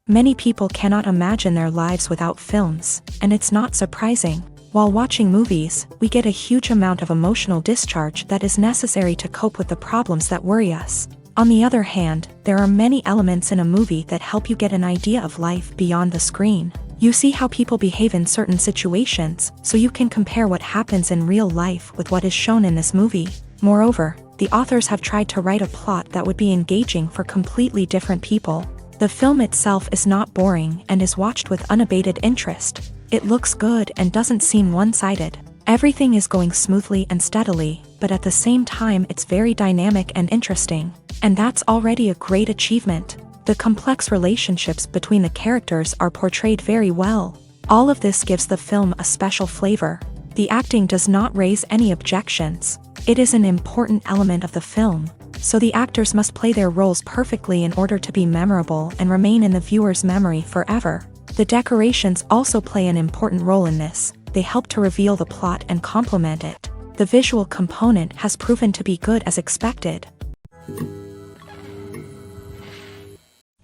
Many people cannot imagine their lives without films, and it's not surprising. While watching movies, we get a huge amount of emotional discharge that is necessary to cope with the problems that worry us. On the other hand, there are many elements in a movie that help you get an idea of life beyond the screen. You see how people behave in certain situations, so you can compare what happens in real life with what is shown in this movie. Moreover, the authors have tried to write a plot that would be engaging for completely different people. The film itself is not boring and is watched with unabated interest. It looks good and doesn't seem one-sided. Everything is going smoothly and steadily, but at the same time it's very dynamic and interesting. And that's already a great achievement. The complex relationships between the characters are portrayed very well. All of this gives the film a special flavor. The acting does not raise any objections. It is an important element of the film, so the actors must play their roles perfectly in order to be memorable and remain in the viewer's memory forever. The decorations also play an important role in this. They help to reveal the plot and complement it. The visual component has proven to be good as expected.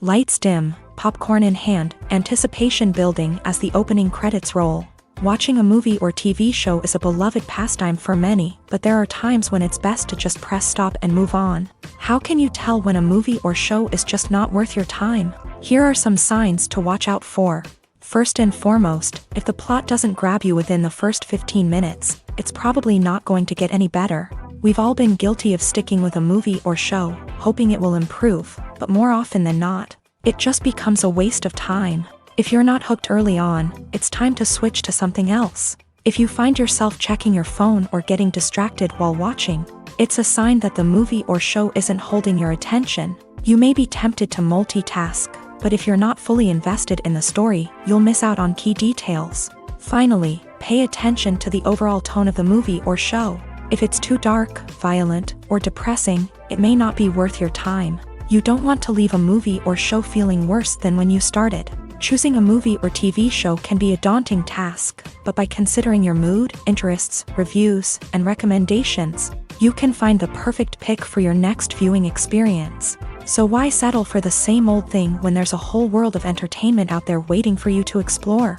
Lights dim, popcorn in hand, anticipation building as the opening credits roll. Watching a movie or TV show is a beloved pastime for many, but there are times when it's best to just press stop and move on. How can you tell when a movie or show is just not worth your time? Here are some signs to watch out for. First and foremost, if the plot doesn't grab you within the first 15 minutes, it's probably not going to get any better. We've all been guilty of sticking with a movie or show, hoping it will improve, but more often than not, it just becomes a waste of time. If you're not hooked early on, it's time to switch to something else. If you find yourself checking your phone or getting distracted while watching, it's a sign that the movie or show isn't holding your attention. You may be tempted to multitask, but if you're not fully invested in the story, you'll miss out on key details. Finally, pay attention to the overall tone of the movie or show. If it's too dark, violent, or depressing, it may not be worth your time. You don't want to leave a movie or show feeling worse than when you started. Choosing a movie or TV show can be a daunting task, but by considering your mood, interests, reviews, and recommendations, you can find the perfect pick for your next viewing experience. So why settle for the same old thing when there's a whole world of entertainment out there waiting for you to explore?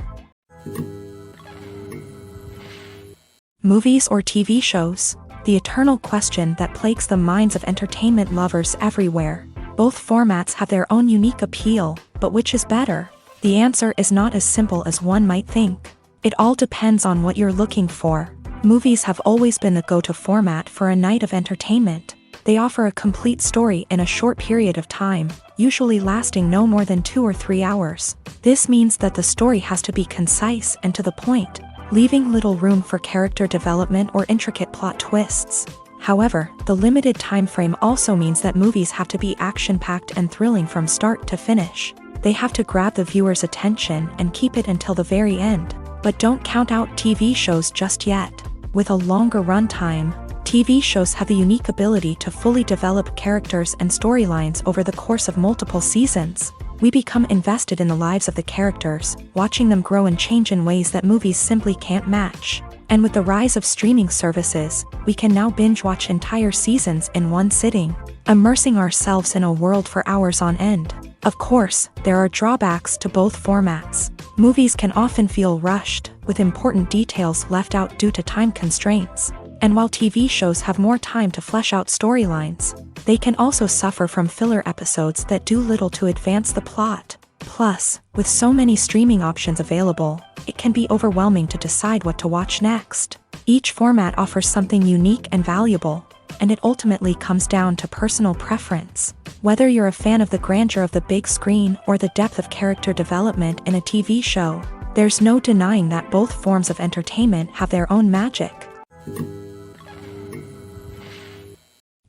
Movies or TV shows? The eternal question that plagues the minds of entertainment lovers everywhere. Both formats have their own unique appeal, but which is better? The answer is not as simple as one might think. It all depends on what you're looking for. Movies have always been the go-to format for a night of entertainment. They offer a complete story in a short period of time, usually lasting no more than 2 or 3 hours. This means that the story has to be concise and to the point, leaving little room for character development or intricate plot twists. However, the limited time frame also means that movies have to be action-packed and thrilling from start to finish. They have to grab the viewer's attention and keep it until the very end. But don't count out TV shows just yet. With a longer runtime, TV shows have the unique ability to fully develop characters and storylines over the course of multiple seasons. We become invested in the lives of the characters, watching them grow and change in ways that movies simply can't match. And with the rise of streaming services, we can now binge-watch entire seasons in one sitting, immersing ourselves in a world for hours on end. Of course, there are drawbacks to both formats. Movies can often feel rushed, with important details left out due to time constraints. And while TV shows have more time to flesh out storylines, they can also suffer from filler episodes that do little to advance the plot. Plus, with so many streaming options available, it can be overwhelming to decide what to watch next. Each format offers something unique and valuable, and it ultimately comes down to personal preference. Whether you're a fan of the grandeur of the big screen or the depth of character development in a TV show, there's no denying that both forms of entertainment have their own magic.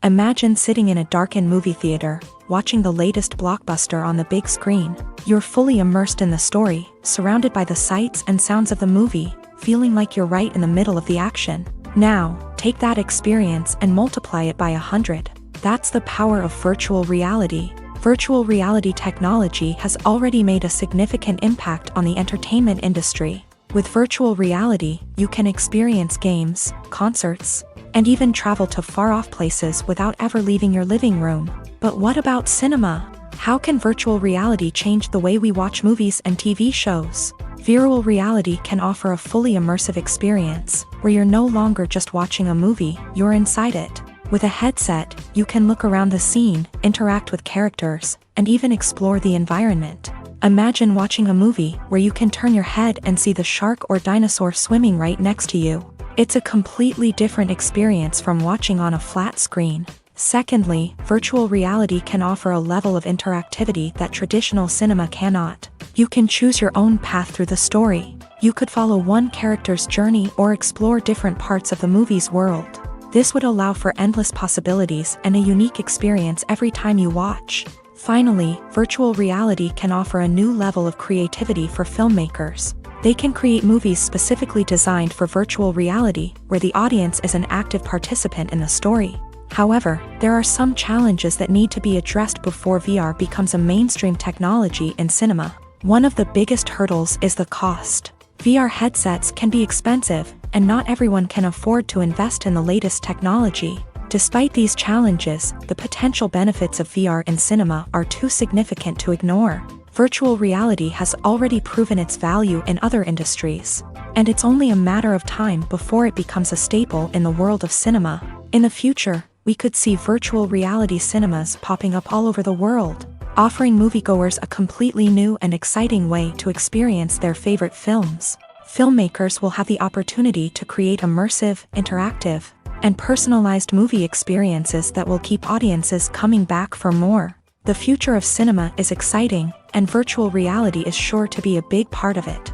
Imagine sitting in a darkened movie theater, watching the latest blockbuster on the big screen. You're fully immersed in the story, surrounded by the sights and sounds of the movie, feeling like you're right in the middle of the action. Now, take that experience and multiply it by 100. That's the power of virtual reality. Virtual reality technology has already made a significant impact on the entertainment industry. With virtual reality, you can experience games, concerts, and even travel to far-off places without ever leaving your living room. But what about cinema? How can virtual reality change the way we watch movies and TV shows? Virtual reality can offer a fully immersive experience, where you're no longer just watching a movie, you're inside it. With a headset, you can look around the scene, interact with characters, and even explore the environment. Imagine watching a movie where you can turn your head and see the shark or dinosaur swimming right next to you. It's a completely different experience from watching on a flat screen. Secondly, virtual reality can offer a level of interactivity that traditional cinema cannot. You can choose your own path through the story. You could follow one character's journey or explore different parts of the movie's world. This would allow for endless possibilities and a unique experience every time you watch. Finally, virtual reality can offer a new level of creativity for filmmakers. They can create movies specifically designed for virtual reality, where the audience is an active participant in the story. However, there are some challenges that need to be addressed before VR becomes a mainstream technology in cinema. One of the biggest hurdles is the cost. VR headsets can be expensive, and not everyone can afford to invest in the latest technology. Despite these challenges, the potential benefits of VR in cinema are too significant to ignore. Virtual reality has already proven its value in other industries, and it's only a matter of time before it becomes a staple in the world of cinema. In the future, we could see virtual reality cinemas popping up all over the world, offering moviegoers a completely new and exciting way to experience their favorite films. Filmmakers will have the opportunity to create immersive, interactive, and personalized movie experiences that will keep audiences coming back for more. The future of cinema is exciting, and virtual reality is sure to be a big part of it.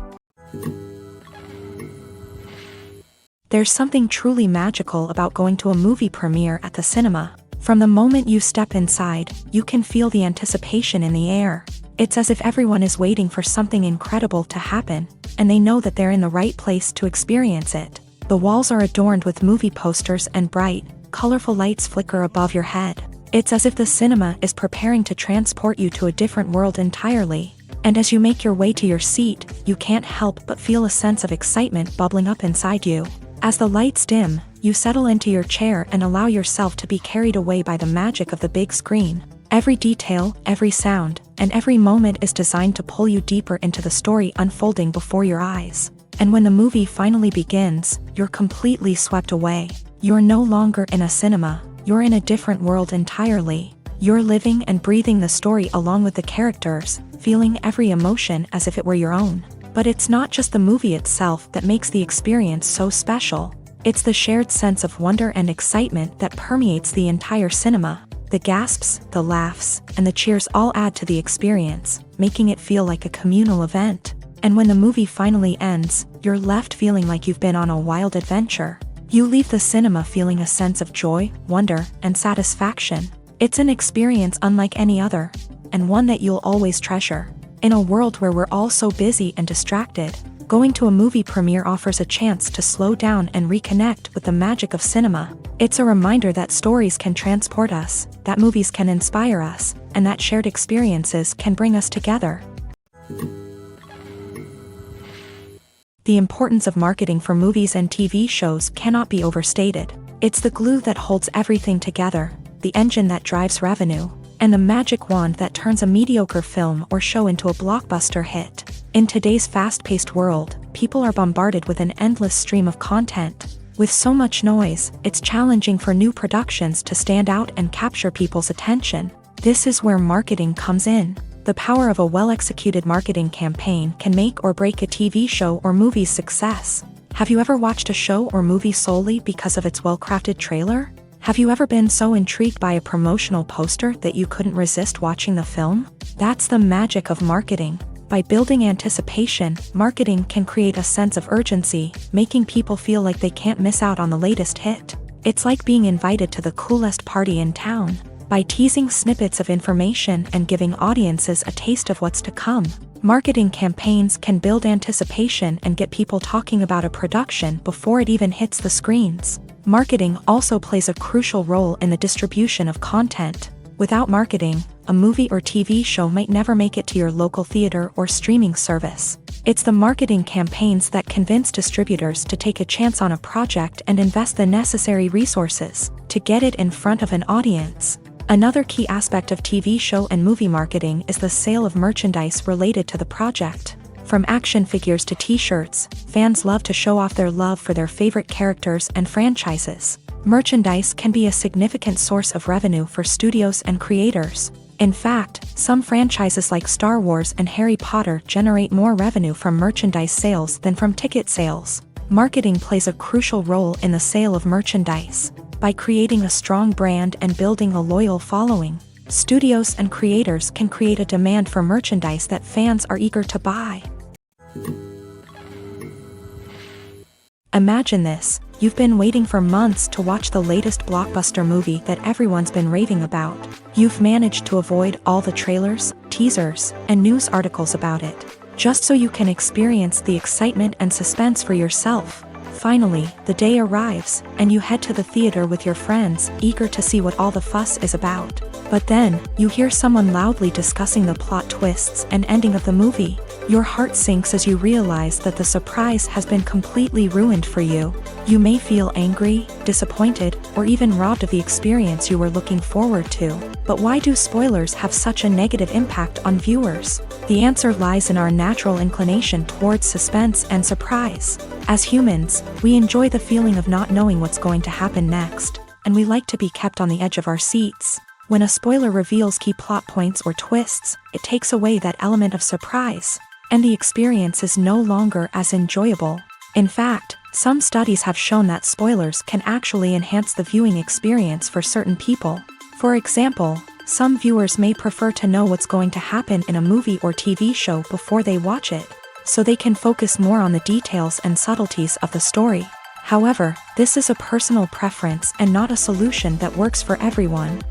There's something truly magical about going to a movie premiere at the cinema. From the moment you step inside, you can feel the anticipation in the air. It's as if everyone is waiting for something incredible to happen, and they know that they're in the right place to experience it. The walls are adorned with movie posters and bright, colorful lights flicker above your head. It's as if the cinema is preparing to transport you to a different world entirely. And as you make your way to your seat, you can't help but feel a sense of excitement bubbling up inside you. As the lights dim, you settle into your chair and allow yourself to be carried away by the magic of the big screen. Every detail, every sound, and every moment is designed to pull you deeper into the story unfolding before your eyes. And when the movie finally begins, you're completely swept away. You're no longer in a cinema. You're in a different world entirely. You're living and breathing the story along with the characters, feeling every emotion as if it were your own. But it's not just the movie itself that makes the experience so special. It's the shared sense of wonder and excitement that permeates the entire cinema. The gasps, the laughs, and the cheers all add to the experience, making it feel like a communal event. And when the movie finally ends, you're left feeling like you've been on a wild adventure. You leave the cinema feeling a sense of joy, wonder, and satisfaction. It's an experience unlike any other, and one that you'll always treasure. In a world where we're all so busy and distracted, going to a movie premiere offers a chance to slow down and reconnect with the magic of cinema. It's a reminder that stories can transport us, that movies can inspire us, and that shared experiences can bring us together. The importance of marketing for movies and TV shows cannot be overstated. It's the glue that holds everything together, the engine that drives revenue, and the magic wand that turns a mediocre film or show into a blockbuster hit. In today's fast-paced world, people are bombarded with an endless stream of content. With so much noise, it's challenging for new productions to stand out and capture people's attention. This is where marketing comes in. The power of a well-executed marketing campaign can make or break a TV show or movie's success. Have you ever watched a show or movie solely because of its well-crafted trailer? Have you ever been so intrigued by a promotional poster that you couldn't resist watching the film? That's the magic of marketing. By building anticipation, marketing can create a sense of urgency, making people feel like they can't miss out on the latest hit. It's like being invited to the coolest party in town. By teasing snippets of information and giving audiences a taste of what's to come, marketing campaigns can build anticipation and get people talking about a production before it even hits the screens. Marketing also plays a crucial role in the distribution of content. Without marketing, a movie or TV show might never make it to your local theater or streaming service. It's the marketing campaigns that convince distributors to take a chance on a project and invest the necessary resources to get it in front of an audience. Another key aspect of TV show and movie marketing is the sale of merchandise related to the project. From action figures to t-shirts, fans love to show off their love for their favorite characters and franchises. Merchandise can be a significant source of revenue for studios and creators. In fact, some franchises like Star Wars and Harry Potter generate more revenue from merchandise sales than from ticket sales. Marketing plays a crucial role in the sale of merchandise. By creating a strong brand and building a loyal following, studios and creators can create a demand for merchandise that fans are eager to buy. Imagine this. You've been waiting for months to watch the latest blockbuster movie that everyone's been raving about. You've managed to avoid all the trailers, teasers, and news articles about it, just so you can experience the excitement and suspense for yourself. Finally, the day arrives, and you head to the theater with your friends, eager to see what all the fuss is about. But then, you hear someone loudly discussing the plot twists and ending of the movie. Your heart sinks as you realize that the surprise has been completely ruined for you. You may feel angry, disappointed, or even robbed of the experience you were looking forward to. But why do spoilers have such a negative impact on viewers? The answer lies in our natural inclination towards suspense and surprise. As humans, we enjoy the feeling of not knowing what's going to happen next, and we like to be kept on the edge of our seats. When a spoiler reveals key plot points or twists, it takes away that element of surprise, and the experience is no longer as enjoyable. In fact, some studies have shown that spoilers can actually enhance the viewing experience for certain people. For example, some viewers may prefer to know what's going to happen in a movie or TV show before they watch it, so they can focus more on the details and subtleties of the story. However, this is a personal preference and not a solution that works for everyone.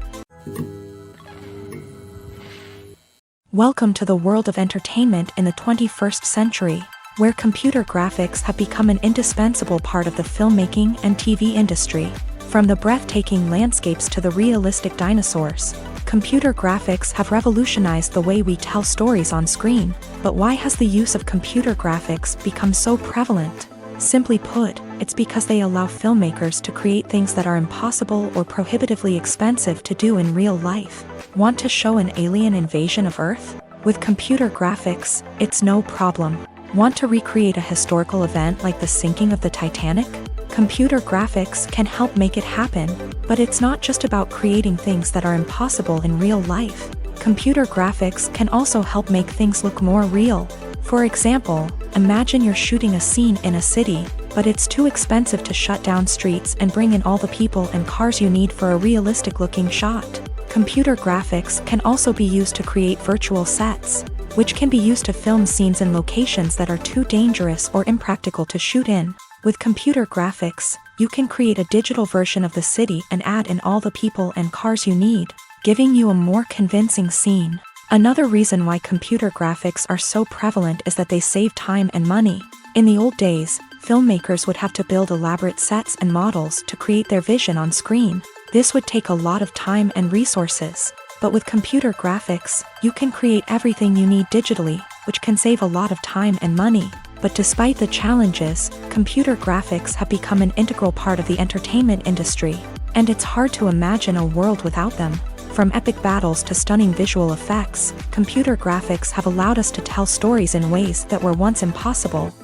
Welcome to the world of entertainment in the 21st century, where computer graphics have become an indispensable part of the filmmaking and TV industry. From the breathtaking landscapes to the realistic dinosaurs, computer graphics have revolutionized the way we tell stories on screen. But why has the use of computer graphics become so prevalent? Simply put, it's because they allow filmmakers to create things that are impossible or prohibitively expensive to do in real life. Want to show an alien invasion of Earth? With computer graphics, it's no problem. Want to recreate a historical event like the sinking of the Titanic? Computer graphics can help make it happen. But it's not just about creating things that are impossible in real life. Computer graphics can also help make things look more real. For example, imagine you're shooting a scene in a city, but it's too expensive to shut down streets and bring in all the people and cars you need for a realistic-looking shot. Computer graphics can also be used to create virtual sets, which can be used to film scenes in locations that are too dangerous or impractical to shoot in. With computer graphics, you can create a digital version of the city and add in all the people and cars you need, giving you a more convincing scene. Another reason why computer graphics are so prevalent is that they save time and money. In the old days, filmmakers would have to build elaborate sets and models to create their vision on screen. This would take a lot of time and resources. But with computer graphics, you can create everything you need digitally, which can save a lot of time and money. But despite the challenges, computer graphics have become an integral part of the entertainment industry, and it's hard to imagine a world without them. From epic battles to stunning visual effects, computer graphics have allowed us to tell stories in ways that were once impossible.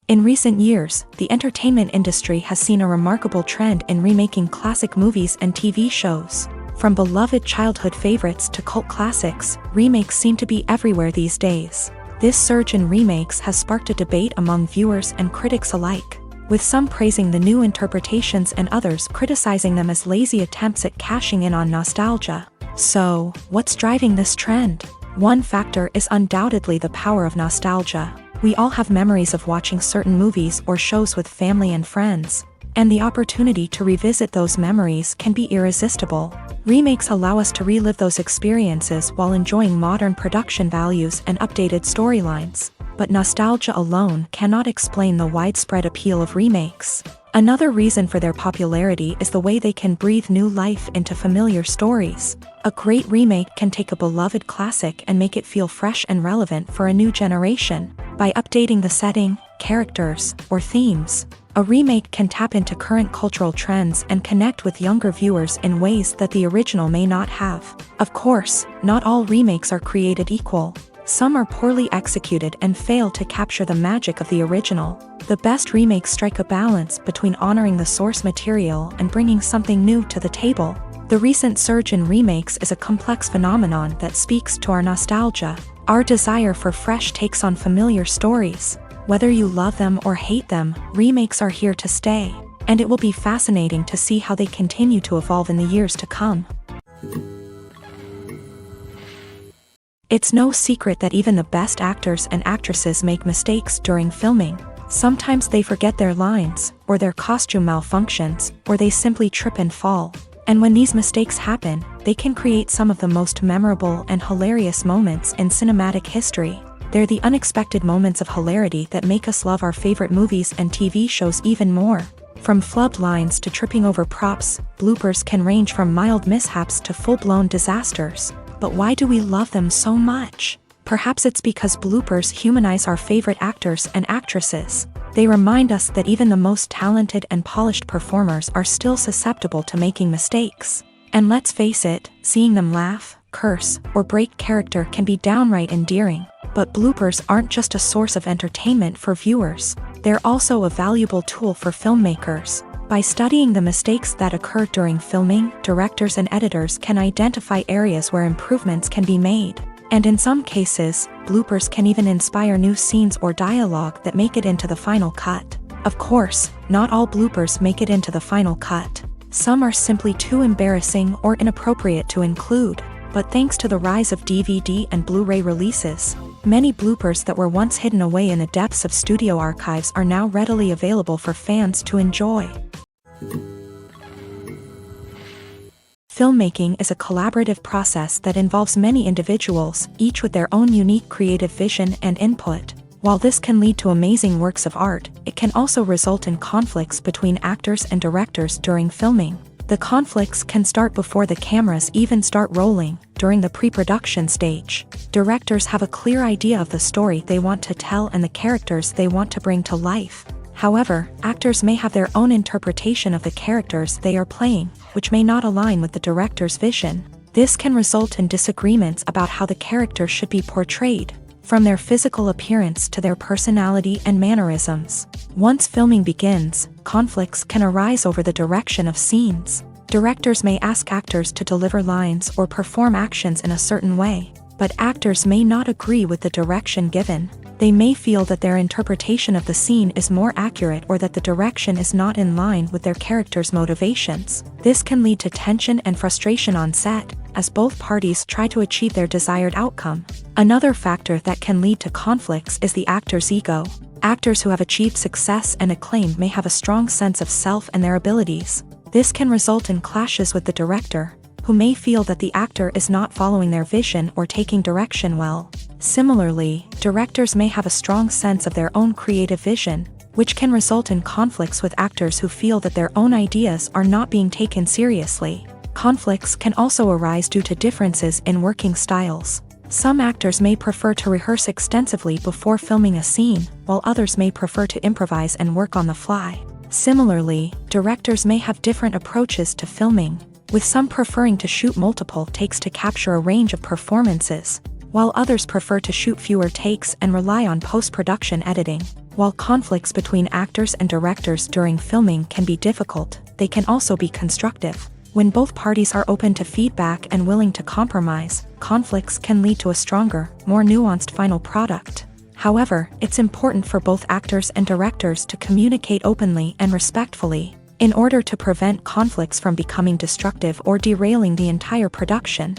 In recent years, the entertainment industry has seen a remarkable trend in remaking classic movies and TV shows. From beloved childhood favorites to cult classics, remakes seem to be everywhere these days. This surge in remakes has sparked a debate among viewers and critics alike, with some praising the new interpretations and others criticizing them as lazy attempts at cashing in on nostalgia. So, what's driving this trend? One factor is undoubtedly the power of nostalgia. We all have memories of watching certain movies or shows with family and friends, and the opportunity to revisit those memories can be irresistible. Remakes allow us to relive those experiences while enjoying modern production values and updated storylines. But nostalgia alone cannot explain the widespread appeal of remakes. Another reason for their popularity is the way they can breathe new life into familiar stories. A great remake can take a beloved classic and make it feel fresh and relevant for a new generation. By updating the setting, characters, or themes, a remake can tap into current cultural trends and connect with younger viewers in ways that the original may not have. Of course, not all remakes are created equal. Some are poorly executed and fail to capture the magic of the original. The best remakes strike a balance between honoring the source material and bringing something new to the table. The recent surge in remakes is a complex phenomenon that speaks to our nostalgia, our desire for fresh takes on familiar stories. Whether you love them or hate them, remakes are here to stay, and it will be fascinating to see how they continue to evolve in the years to come. It's no secret that even the best actors and actresses make mistakes during filming. Sometimes they forget their lines, or their costume malfunctions, or they simply trip and fall. And when these mistakes happen, they can create some of the most memorable and hilarious moments in cinematic history. They're the unexpected moments of hilarity that make us love our favorite movies and TV shows even more. From flubbed lines to tripping over props, bloopers can range from mild mishaps to full-blown disasters. But why do we love them so much? Perhaps it's because bloopers humanize our favorite actors and actresses. They remind us that even the most talented and polished performers are still susceptible to making mistakes. And let's face it, seeing them laugh, curse, or break character can be downright endearing. But bloopers aren't just a source of entertainment for viewers. They're also a valuable tool for filmmakers. By studying the mistakes that occur during filming, directors and editors can identify areas where improvements can be made. And in some cases, bloopers can even inspire new scenes or dialogue that make it into the final cut. Of course, not all bloopers make it into the final cut. Some are simply too embarrassing or inappropriate to include. But thanks to the rise of DVD and Blu-ray releases, many bloopers that were once hidden away in the depths of studio archives are now readily available for fans to enjoy. Filmmaking is a collaborative process that involves many individuals, each with their own unique creative vision and input. While this can lead to amazing works of art, it can also result in conflicts between actors and directors during filming. The conflicts can start before the cameras even start rolling, during the pre-production stage. Directors have a clear idea of the story they want to tell and the characters they want to bring to life. However, actors may have their own interpretation of the characters they are playing, which may not align with the director's vision. This can result in disagreements about how the characters should be portrayed, from their physical appearance to their personality and mannerisms. Once filming begins, conflicts can arise over the direction of scenes. Directors may ask actors to deliver lines or perform actions in a certain way, but actors may not agree with the direction given. They may feel that their interpretation of the scene is more accurate or that the direction is not in line with their character's motivations. This can lead to tension and frustration on set, as both parties try to achieve their desired outcome. Another factor that can lead to conflicts is the actor's ego. Actors who have achieved success and acclaim may have a strong sense of self and their abilities. This can result in clashes with the director, who may feel that the actor is not following their vision or taking direction well. Similarly, directors may have a strong sense of their own creative vision, which can result in conflicts with actors who feel that their own ideas are not being taken seriously. Conflicts can also arise due to differences in working styles. Some actors may prefer to rehearse extensively before filming a scene, while others may prefer to improvise and work on the fly. Similarly, directors may have different approaches to filming, with some preferring to shoot multiple takes to capture a range of performances, while others prefer to shoot fewer takes and rely on post-production editing. While conflicts between actors and directors during filming can be difficult, they can also be constructive. When both parties are open to feedback and willing to compromise, conflicts can lead to a stronger, more nuanced final product. However, it's important for both actors and directors to communicate openly and respectfully, in order to prevent conflicts from becoming destructive or derailing the entire production.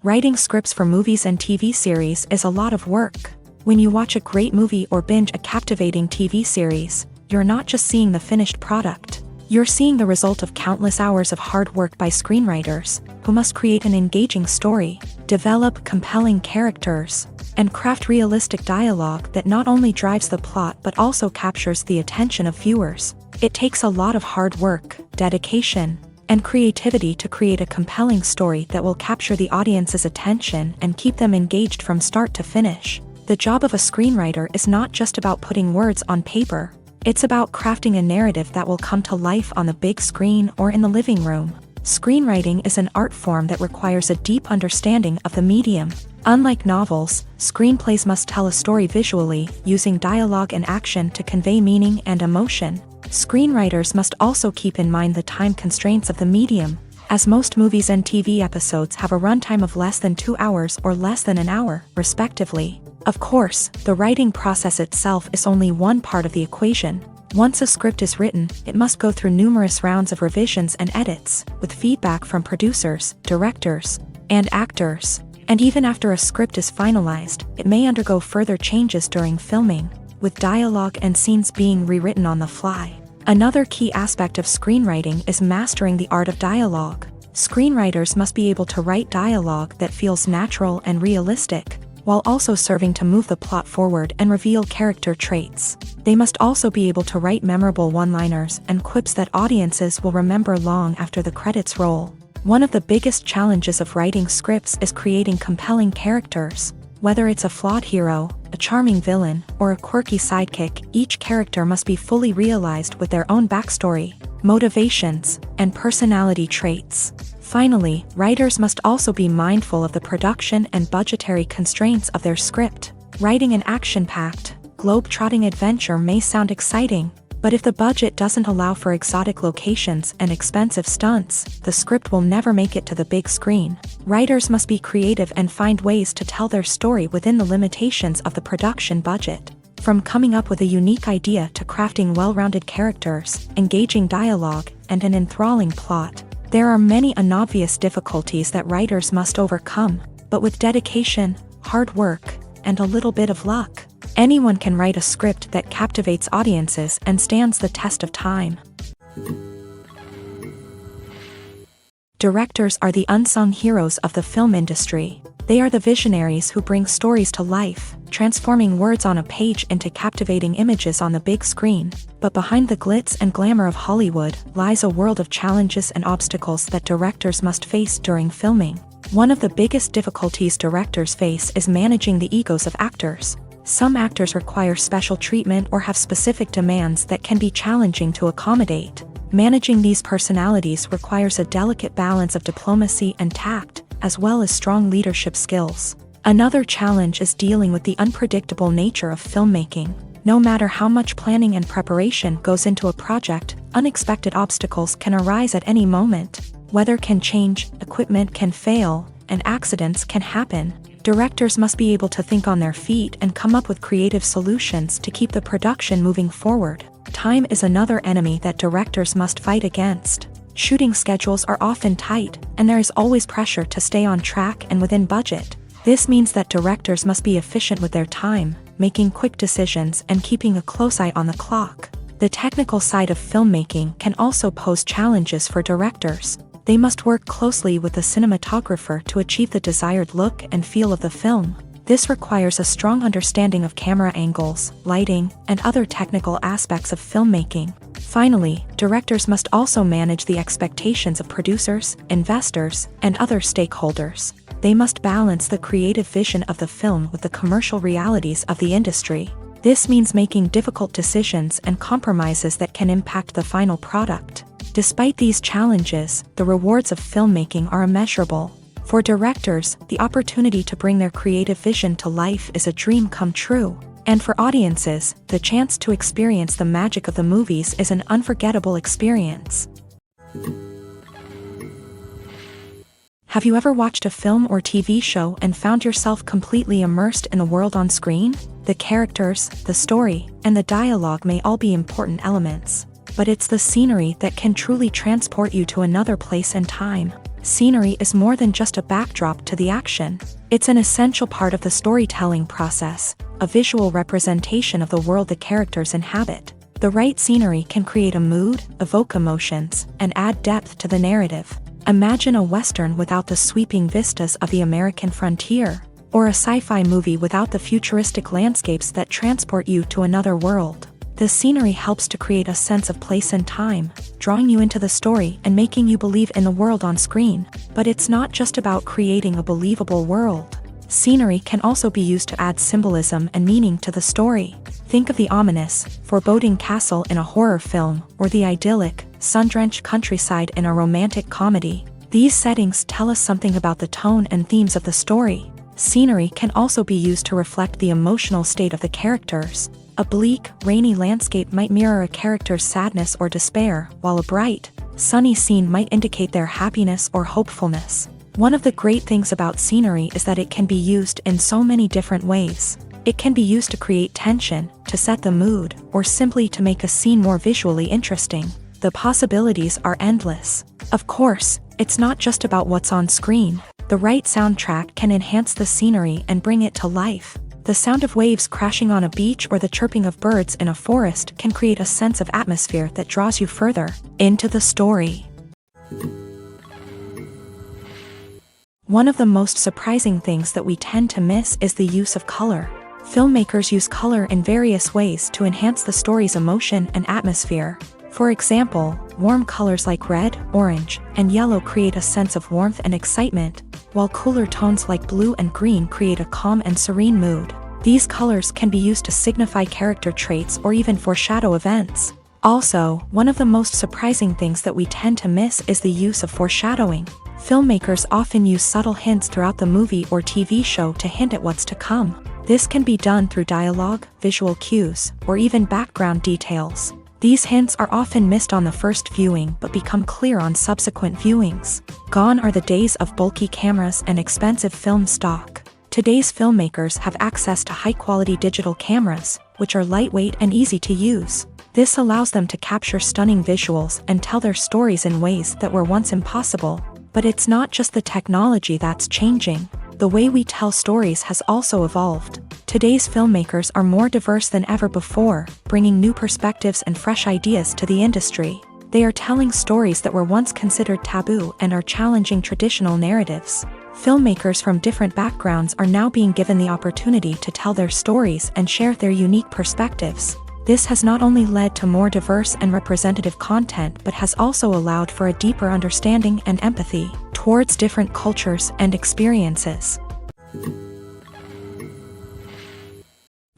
Writing scripts for movies and TV series is a lot of work. When you watch a great movie or binge a captivating TV series, you're not just seeing the finished product. You're seeing the result of countless hours of hard work by screenwriters, who must create an engaging story, develop compelling characters, and craft realistic dialogue that not only drives the plot but also captures the attention of viewers. It takes a lot of hard work, dedication, and creativity to create a compelling story that will capture the audience's attention and keep them engaged from start to finish. The job of a screenwriter is not just about putting words on paper. It's about crafting a narrative that will come to life on the big screen or in the living room. Screenwriting is an art form that requires a deep understanding of the medium. Unlike novels, screenplays must tell a story visually, using dialogue and action to convey meaning and emotion. Screenwriters must also keep in mind the time constraints of the medium, as most movies and TV episodes have a runtime of less than 2 hours or less than an hour, respectively. Of course, the writing process itself is only one part of the equation. Once a script is written, it must go through numerous rounds of revisions and edits, with feedback from producers, directors, and actors. And even after a script is finalized, it may undergo further changes during filming, with dialogue and scenes being rewritten on the fly. Another key aspect of screenwriting is mastering the art of dialogue. Screenwriters must be able to write dialogue that feels natural and realistic, while also serving to move the plot forward and reveal character traits. They must also be able to write memorable one-liners and quips that audiences will remember long after the credits roll. One of the biggest challenges of writing scripts is creating compelling characters. Whether it's a flawed hero, a charming villain, or a quirky sidekick, each character must be fully realized with their own backstory, motivations, and personality traits. Finally, writers must also be mindful of the production and budgetary constraints of their script. Writing an action-packed, globe-trotting adventure may sound exciting, but if the budget doesn't allow for exotic locations and expensive stunts, the script will never make it to the big screen. Writers must be creative and find ways to tell their story within the limitations of the production budget. From coming up with a unique idea to crafting well-rounded characters, engaging dialogue, and an enthralling plot, there are many unobvious difficulties that writers must overcome, but with dedication, hard work, and a little bit of luck, anyone can write a script that captivates audiences and stands the test of time. Directors are the unsung heroes of the film industry. They are the visionaries who bring stories to life, transforming words on a page into captivating images on the big screen. But behind the glitz and glamour of Hollywood lies a world of challenges and obstacles that directors must face during filming. One of the biggest difficulties directors face is managing the egos of actors. Some actors require special treatment or have specific demands that can be challenging to accommodate. Managing these personalities requires a delicate balance of diplomacy and tact, as well as strong leadership skills. Another challenge is dealing with the unpredictable nature of filmmaking. No matter how much planning and preparation goes into a project, unexpected obstacles can arise at any moment. Weather can change, equipment can fail, and accidents can happen. Directors must be able to think on their feet and come up with creative solutions to keep the production moving forward. Time is another enemy that directors must fight against. Shooting schedules are often tight, and there is always pressure to stay on track and within budget. This means that directors must be efficient with their time, making quick decisions and keeping a close eye on the clock. The technical side of filmmaking can also pose challenges for directors. They must work closely with the cinematographer to achieve the desired look and feel of the film. This requires a strong understanding of camera angles, lighting, and other technical aspects of filmmaking. Finally, directors must also manage the expectations of producers, investors, and other stakeholders. They must balance the creative vision of the film with the commercial realities of the industry. This means making difficult decisions and compromises that can impact the final product. Despite these challenges, the rewards of filmmaking are immeasurable. For directors, the opportunity to bring their creative vision to life is a dream come true. And for audiences, the chance to experience the magic of the movies is an unforgettable experience. Have you ever watched a film or TV show and found yourself completely immersed in the world on screen? The characters, the story, and the dialogue may all be important elements, but it's the scenery that can truly transport you to another place and time. Scenery is more than just a backdrop to the action. It's an essential part of the storytelling process, a visual representation of the world the characters inhabit. The right scenery can create a mood, evoke emotions, and add depth to the narrative. Imagine a Western without the sweeping vistas of the American frontier, or a sci-fi movie without the futuristic landscapes that transport you to another world. The scenery helps to create a sense of place and time, drawing you into the story and making you believe in the world on screen. But it's not just about creating a believable world. Scenery can also be used to add symbolism and meaning to the story. Think of the ominous, foreboding castle in a horror film, or the idyllic, sun-drenched countryside in a romantic comedy. These settings tell us something about the tone and themes of the story. Scenery can also be used to reflect the emotional state of the characters. A bleak, rainy landscape might mirror a character's sadness or despair, while a bright, sunny scene might indicate their happiness or hopefulness. One of the great things about scenery is that it can be used in so many different ways. It can be used to create tension, to set the mood, or simply to make a scene more visually interesting. The possibilities are endless. Of course, it's not just about what's on screen. The right soundtrack can enhance the scenery and bring it to life. The sound of waves crashing on a beach or the chirping of birds in a forest can create a sense of atmosphere that draws you further into the story. One of the most surprising things that we tend to miss is the use of color. Filmmakers use color in various ways to enhance the story's emotion and atmosphere. For example, warm colors like red, orange, and yellow create a sense of warmth and excitement, while cooler tones like blue and green create a calm and serene mood. These colors can be used to signify character traits or even foreshadow events. Also, one of the most surprising things that we tend to miss is the use of foreshadowing. Filmmakers often use subtle hints throughout the movie or TV show to hint at what's to come. This can be done through dialogue, visual cues, or even background details. These hints are often missed on the first viewing but become clear on subsequent viewings. Gone are the days of bulky cameras and expensive film stock. Today's filmmakers have access to high-quality digital cameras, which are lightweight and easy to use. This allows them to capture stunning visuals and tell their stories in ways that were once impossible. But it's not just the technology that's changing. The way we tell stories has also evolved. Today's filmmakers are more diverse than ever before, bringing new perspectives and fresh ideas to the industry. They are telling stories that were once considered taboo and are challenging traditional narratives. Filmmakers from different backgrounds are now being given the opportunity to tell their stories and share their unique perspectives. This has not only led to more diverse and representative content but has also allowed for a deeper understanding and empathy towards different cultures and experiences.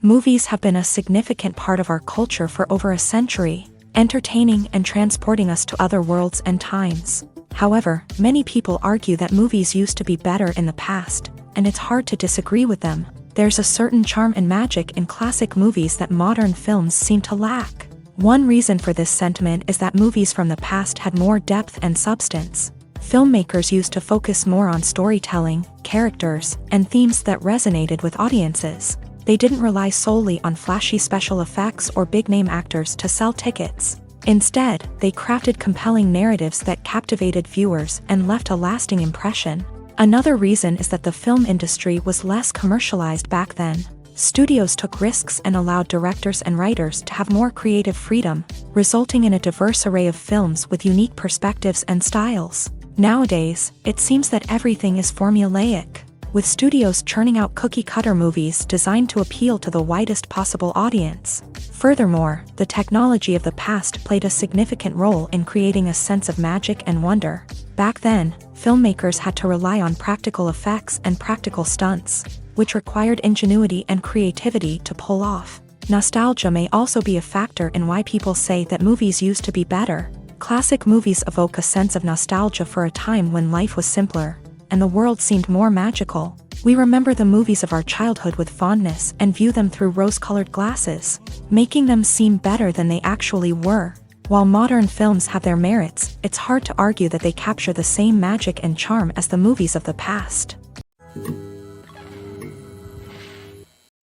Movies have been a significant part of our culture for over a century, entertaining and transporting us to other worlds and times. However, many people argue that movies used to be better in the past, and it's hard to disagree with them. There's a certain charm and magic in classic movies that modern films seem to lack. One reason for this sentiment is that movies from the past had more depth and substance. Filmmakers used to focus more on storytelling, characters, and themes that resonated with audiences. They didn't rely solely on flashy special effects or big-name actors to sell tickets. Instead, they crafted compelling narratives that captivated viewers and left a lasting impression. Another reason is that the film industry was less commercialized back then. Studios took risks and allowed directors and writers to have more creative freedom, resulting in a diverse array of films with unique perspectives and styles. Nowadays, it seems that everything is formulaic, with studios churning out cookie-cutter movies designed to appeal to the widest possible audience. Furthermore, the technology of the past played a significant role in creating a sense of magic and wonder. Back then, filmmakers had to rely on practical effects and practical stunts, which required ingenuity and creativity to pull off. Nostalgia may also be a factor in why people say that movies used to be better. Classic movies evoke a sense of nostalgia for a time when life was simpler, and the world seemed more magical. We remember the movies of our childhood with fondness and view them through rose-colored glasses, making them seem better than they actually were. While modern films have their merits, it's hard to argue that they capture the same magic and charm as the movies of the past.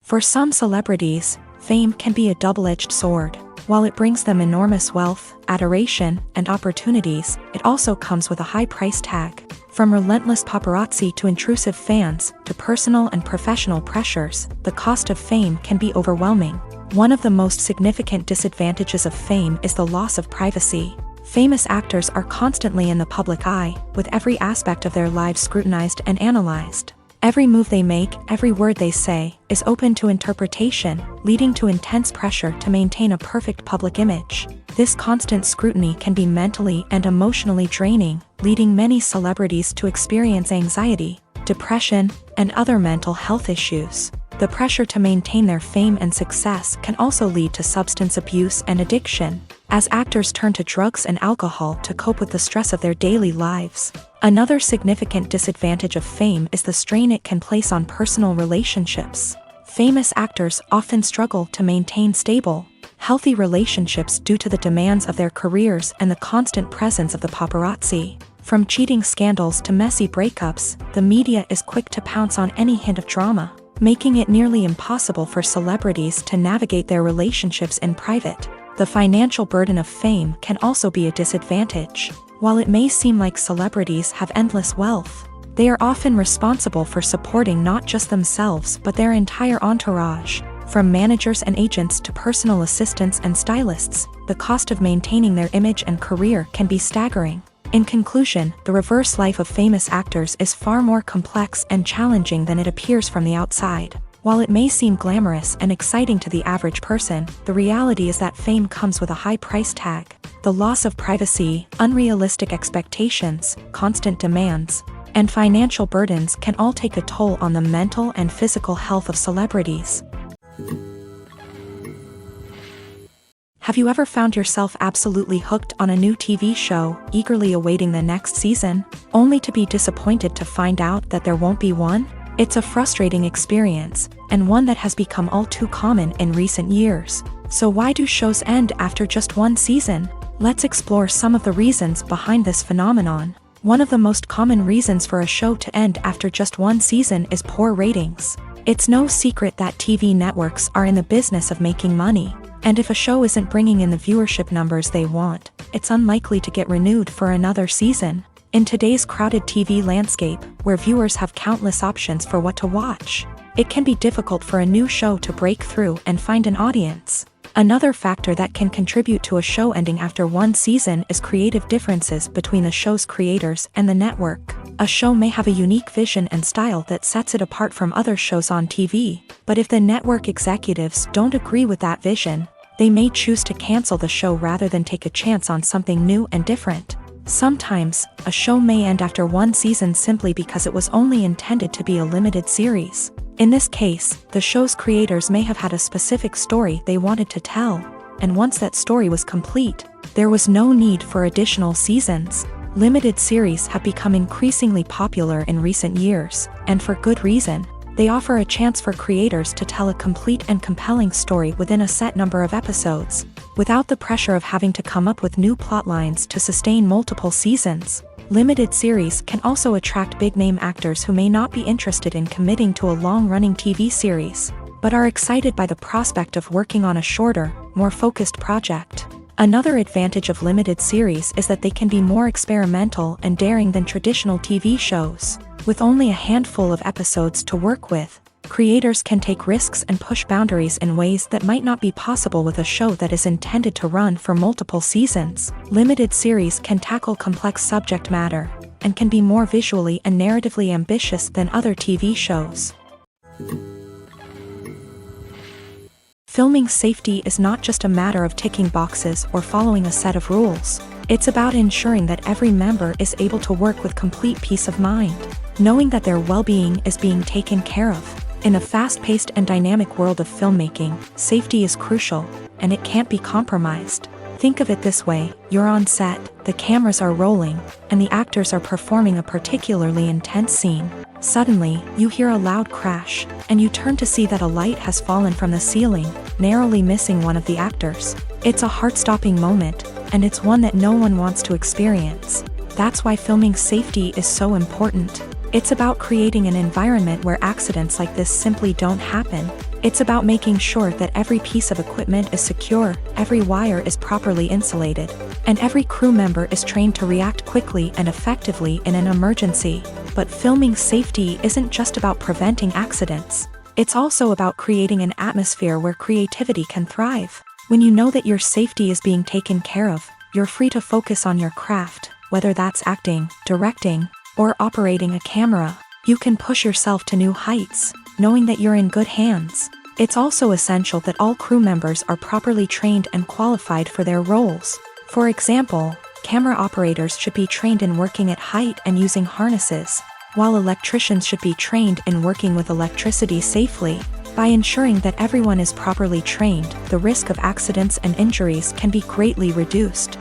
For some celebrities, fame can be a double-edged sword. While it brings them enormous wealth, adoration, and opportunities, it also comes with a high price tag. From relentless paparazzi to intrusive fans, to personal and professional pressures, the cost of fame can be overwhelming. One of the most significant disadvantages of fame is the loss of privacy. Famous actors are constantly in the public eye, with every aspect of their lives scrutinized and analyzed. Every move they make, every word they say, is open to interpretation, leading to intense pressure to maintain a perfect public image. This constant scrutiny can be mentally and emotionally draining, leading many celebrities to experience anxiety, depression, and other mental health issues. The pressure to maintain their fame and success can also lead to substance abuse and addiction, as actors turn to drugs and alcohol to cope with the stress of their daily lives. Another significant disadvantage of fame is the strain it can place on personal relationships. Famous actors often struggle to maintain stable, healthy relationships due to the demands of their careers and the constant presence of the paparazzi. From cheating scandals to messy breakups, the media is quick to pounce on any hint of drama, making it nearly impossible for celebrities to navigate their relationships in private. The financial burden of fame can also be a disadvantage. While it may seem like celebrities have endless wealth, they are often responsible for supporting not just themselves but their entire entourage. From managers and agents to personal assistants and stylists, the cost of maintaining their image and career can be staggering. In conclusion, the reverse life of famous actors is far more complex and challenging than it appears from the outside. While it may seem glamorous and exciting to the average person, the reality is that fame comes with a high price tag. The loss of privacy, unrealistic expectations, constant demands, and financial burdens can all take a toll on the mental and physical health of celebrities. Have you ever found yourself absolutely hooked on a new TV show, eagerly awaiting the next season, only to be disappointed to find out that there won't be one? It's a frustrating experience, and one that has become all too common in recent years. So why do shows end after just one season? Let's explore some of the reasons behind this phenomenon. One of the most common reasons for a show to end after just one season is poor ratings. It's no secret that TV networks are in the business of making money. And if a show isn't bringing in the viewership numbers they want, it's unlikely to get renewed for another season. In today's crowded TV landscape, where viewers have countless options for what to watch, it can be difficult for a new show to break through and find an audience. Another factor that can contribute to a show ending after one season is creative differences between the show's creators and the network. A show may have a unique vision and style that sets it apart from other shows on TV, but if the network executives don't agree with that vision, they may choose to cancel the show rather than take a chance on something new and different. Sometimes, a show may end after one season simply because it was only intended to be a limited series. In this case, the show's creators may have had a specific story they wanted to tell, and once that story was complete, there was no need for additional seasons. Limited series have become increasingly popular in recent years, and for good reason. They offer a chance for creators to tell a complete and compelling story within a set number of episodes, without the pressure of having to come up with new plotlines to sustain multiple seasons. Limited series can also attract big-name actors who may not be interested in committing to a long-running TV series, but are excited by the prospect of working on a shorter, more focused project. Another advantage of limited series is that they can be more experimental and daring than traditional TV shows. With only a handful of episodes to work with, creators can take risks and push boundaries in ways that might not be possible with a show that is intended to run for multiple seasons. Limited series can tackle complex subject matter, and can be more visually and narratively ambitious than other TV shows. Filming safety is not just a matter of ticking boxes or following a set of rules. It's about ensuring that every member is able to work with complete peace of mind, knowing that their well-being is being taken care of. In a fast-paced and dynamic world of filmmaking, safety is crucial, and it can't be compromised. Think of it this way, you're on set, the cameras are rolling, and the actors are performing a particularly intense scene. Suddenly, you hear a loud crash, and you turn to see that a light has fallen from the ceiling, narrowly missing one of the actors. It's a heart-stopping moment, and it's one that no one wants to experience. That's why filming safety is so important. It's about creating an environment where accidents like this simply don't happen. It's about making sure that every piece of equipment is secure, every wire is properly insulated, and every crew member is trained to react quickly and effectively in an emergency. But filming safety isn't just about preventing accidents. It's also about creating an atmosphere where creativity can thrive. When you know that your safety is being taken care of, you're free to focus on your craft, whether that's acting, directing, or operating a camera. You can push yourself to new heights, knowing that you're in good hands. It's also essential that all crew members are properly trained and qualified for their roles. For example, camera operators should be trained in working at height and using harnesses, while electricians should be trained in working with electricity safely. By ensuring that everyone is properly trained, the risk of accidents and injuries can be greatly reduced.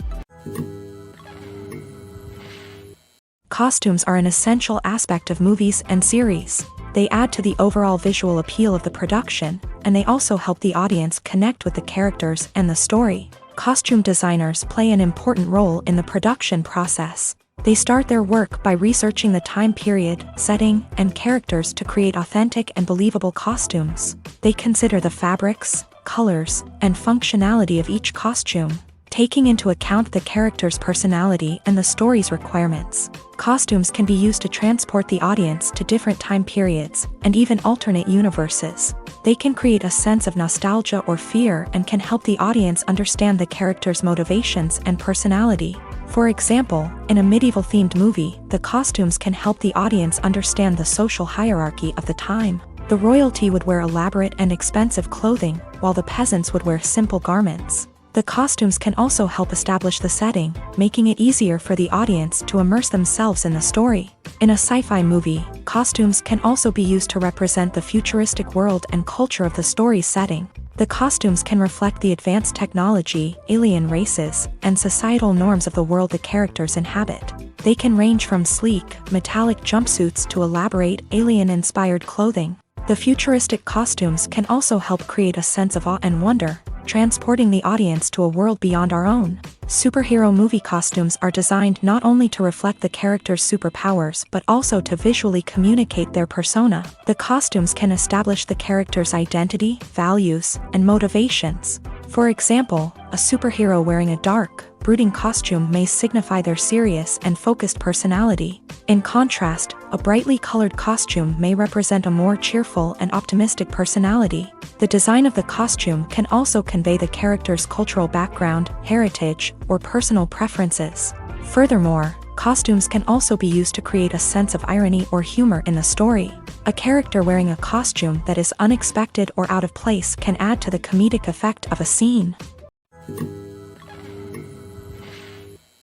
Costumes are an essential aspect of movies and series. They add to the overall visual appeal of the production, and they also help the audience connect with the characters and the story. Costume designers play an important role in the production process. They start their work by researching the time period, setting, and characters to create authentic and believable costumes. They consider the fabrics, colors, and functionality of each costume, taking into account the character's personality and the story's requirements. Costumes can be used to transport the audience to different time periods, and even alternate universes. They can create a sense of nostalgia or fear and can help the audience understand the character's motivations and personality. For example, in a medieval-themed movie, the costumes can help the audience understand the social hierarchy of the time. The royalty would wear elaborate and expensive clothing, while the peasants would wear simple garments. The costumes can also help establish the setting, making it easier for the audience to immerse themselves in the story. In a sci-fi movie, costumes can also be used to represent the futuristic world and culture of the story's setting. The costumes can reflect the advanced technology, alien races, and societal norms of the world the characters inhabit. They can range from sleek, metallic jumpsuits to elaborate, alien-inspired clothing. The futuristic costumes can also help create a sense of awe and wonder, transporting the audience to a world beyond our own. Superhero movie costumes are designed not only to reflect the character's superpowers but also to visually communicate their persona. The costumes can establish the character's identity, values, and motivations. For example, a superhero wearing a dark, brooding costume may signify their serious and focused personality. In contrast, a brightly colored costume may represent a more cheerful and optimistic personality. The design of the costume can also convey the character's cultural background, heritage, or personal preferences. Furthermore, costumes can also be used to create a sense of irony or humor in the story. A character wearing a costume that is unexpected or out of place can add to the comedic effect of a scene.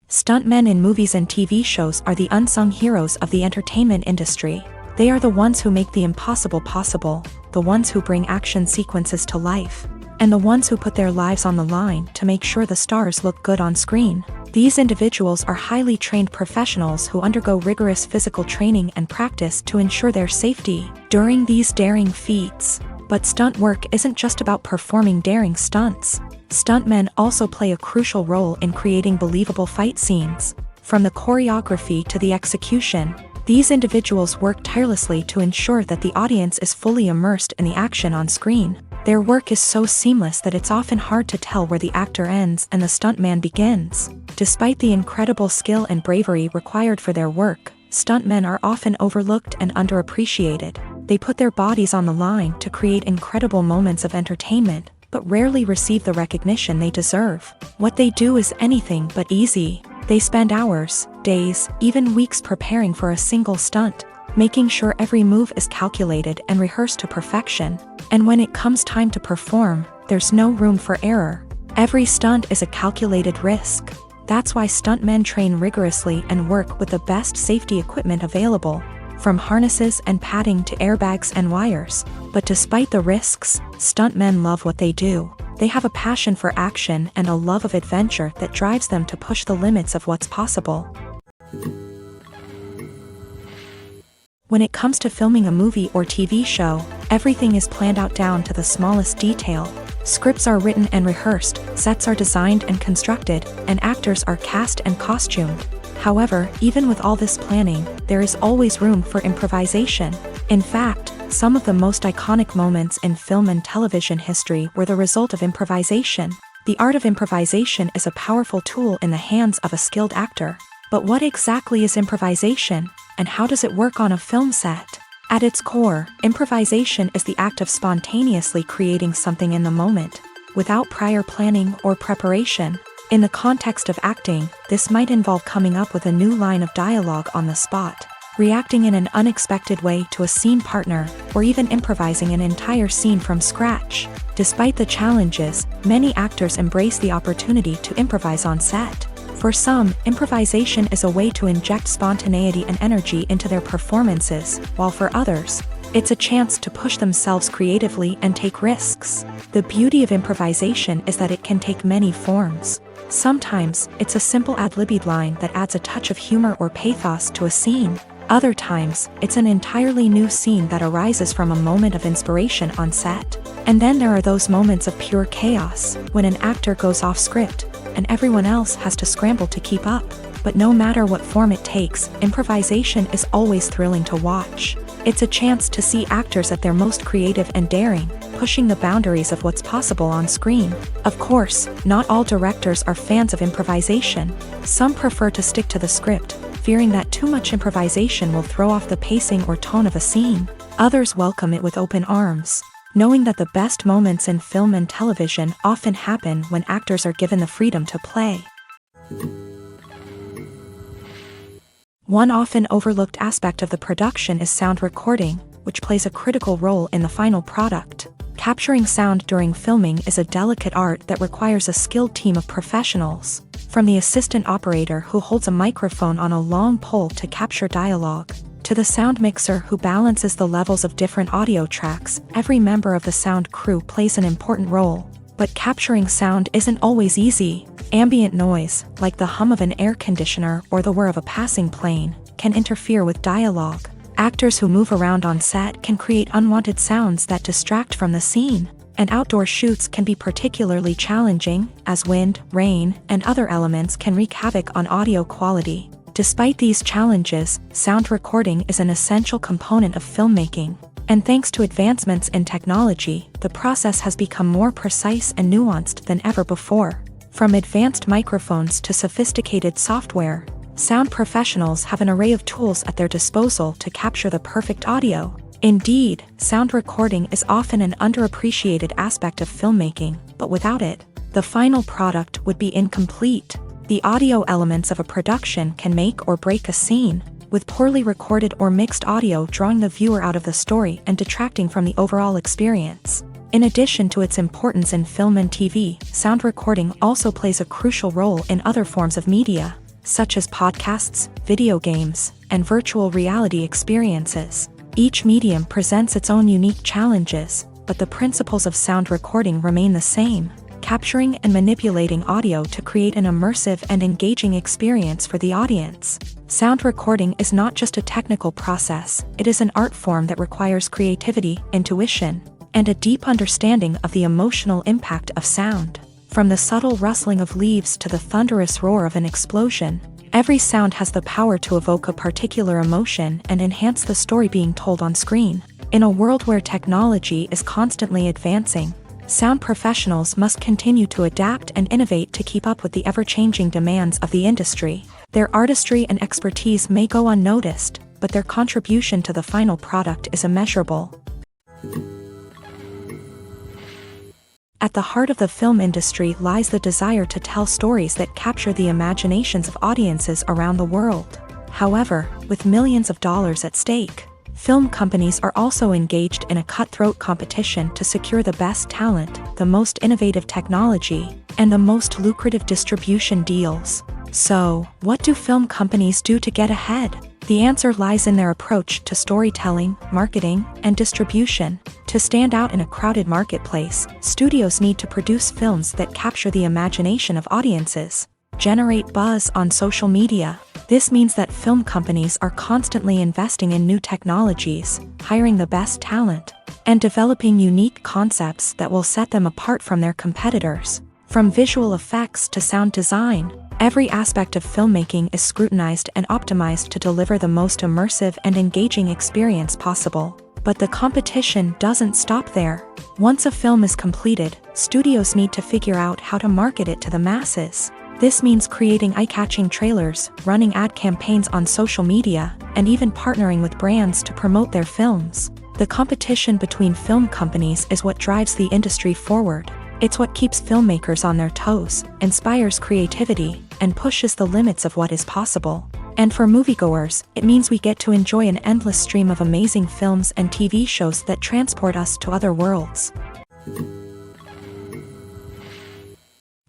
Stuntmen in movies and TV shows are the unsung heroes of the entertainment industry. They are the ones who make the impossible possible, the ones who bring action sequences to life, and the ones who put their lives on the line to make sure the stars look good on screen. These individuals are highly trained professionals who undergo rigorous physical training and practice to ensure their safety during these daring feats. But stunt work isn't just about performing daring stunts. Stuntmen also play a crucial role in creating believable fight scenes. From the choreography to the execution, these individuals work tirelessly to ensure that the audience is fully immersed in the action on screen. Their work is so seamless that it's often hard to tell where the actor ends and the stuntman begins. Despite the incredible skill and bravery required for their work, stuntmen are often overlooked and underappreciated. They put their bodies on the line to create incredible moments of entertainment, but rarely receive the recognition they deserve. What they do is anything but easy. They spend hours, days, even weeks preparing for a single stunt, making sure every move is calculated and rehearsed to perfection. And when it comes time to perform, there's no room for error. Every stunt is a calculated risk. That's why stuntmen train rigorously and work with the best safety equipment available, from harnesses and padding to airbags and wires. But despite the risks, stuntmen love what they do. They have a passion for action and a love of adventure that drives them to push the limits of what's possible. When it comes to filming a movie or TV show, everything is planned out down to the smallest detail. Scripts are written and rehearsed, sets are designed and constructed, and actors are cast and costumed. However, even with all this planning, there is always room for improvisation. In fact, some of the most iconic moments in film and television history were the result of improvisation. The art of improvisation is a powerful tool in the hands of a skilled actor. But what exactly is improvisation, and how does it work on a film set? At its core, improvisation is the act of spontaneously creating something in the moment, without prior planning or preparation. In the context of acting, this might involve coming up with a new line of dialogue on the spot, reacting in an unexpected way to a scene partner, or even improvising an entire scene from scratch. Despite the challenges, many actors embrace the opportunity to improvise on set. For some, improvisation is a way to inject spontaneity and energy into their performances, while for others, it's a chance to push themselves creatively and take risks. The beauty of improvisation is that it can take many forms. Sometimes, it's a simple ad-libbed line that adds a touch of humor or pathos to a scene. Other times, it's an entirely new scene that arises from a moment of inspiration on set. And then there are those moments of pure chaos, when an actor goes off script, and everyone else has to scramble to keep up. But no matter what form it takes, improvisation is always thrilling to watch. It's a chance to see actors at their most creative and daring, pushing the boundaries of what's possible on screen. Of course, not all directors are fans of improvisation. Some prefer to stick to the script, fearing that too much improvisation will throw off the pacing or tone of a scene. Others welcome it with open arms, knowing that the best moments in film and television often happen when actors are given the freedom to play. One often overlooked aspect of the production is sound recording, which plays a critical role in the final product. Capturing sound during filming is a delicate art that requires a skilled team of professionals. From the assistant operator who holds a microphone on a long pole to capture dialogue, to the sound mixer who balances the levels of different audio tracks, every member of the sound crew plays an important role. But capturing sound isn't always easy. Ambient noise, like the hum of an air conditioner or the whir of a passing plane, can interfere with dialogue. Actors who move around on set can create unwanted sounds that distract from the scene. And outdoor shoots can be particularly challenging, as wind, rain, and other elements can wreak havoc on audio quality. Despite these challenges, sound recording is an essential component of filmmaking. And thanks to advancements in technology, the process has become more precise and nuanced than ever before. From advanced microphones to sophisticated software, sound professionals have an array of tools at their disposal to capture the perfect audio. Indeed, sound recording is often an underappreciated aspect of filmmaking, but without it, the final product would be incomplete. The audio elements of a production can make or break a scene, with poorly recorded or mixed audio drawing the viewer out of the story and detracting from the overall experience. In addition to its importance in film and TV, sound recording also plays a crucial role in other forms of media, such as podcasts, video games, and virtual reality experiences. Each medium presents its own unique challenges, but the principles of sound recording remain the same: capturing and manipulating audio to create an immersive and engaging experience for the audience. Sound recording is not just a technical process, it is an art form that requires creativity, intuition, and a deep understanding of the emotional impact of sound. From the subtle rustling of leaves to the thunderous roar of an explosion, every sound has the power to evoke a particular emotion and enhance the story being told on screen. In a world where technology is constantly advancing, sound professionals must continue to adapt and innovate to keep up with the ever-changing demands of the industry. Their artistry and expertise may go unnoticed, but their contribution to the final product is immeasurable. At the heart of the film industry lies the desire to tell stories that capture the imaginations of audiences around the world. However, with millions of dollars at stake, film companies are also engaged in a cutthroat competition to secure the best talent, the most innovative technology, and the most lucrative distribution deals. So, what do film companies do to get ahead? The answer lies in their approach to storytelling, marketing, and distribution. To stand out in a crowded marketplace, studios need to produce films that capture the imagination of audiences, generate buzz on social media. This means that film companies are constantly investing in new technologies, hiring the best talent, and developing unique concepts that will set them apart from their competitors. From visual effects to sound design, every aspect of filmmaking is scrutinized and optimized to deliver the most immersive and engaging experience possible. But the competition doesn't stop there. Once a film is completed, studios need to figure out how to market it to the masses. This means creating eye-catching trailers, running ad campaigns on social media, and even partnering with brands to promote their films. The competition between film companies is what drives the industry forward. It's what keeps filmmakers on their toes, inspires creativity, and pushes the limits of what is possible. And for moviegoers, it means we get to enjoy an endless stream of amazing films and TV shows that transport us to other worlds.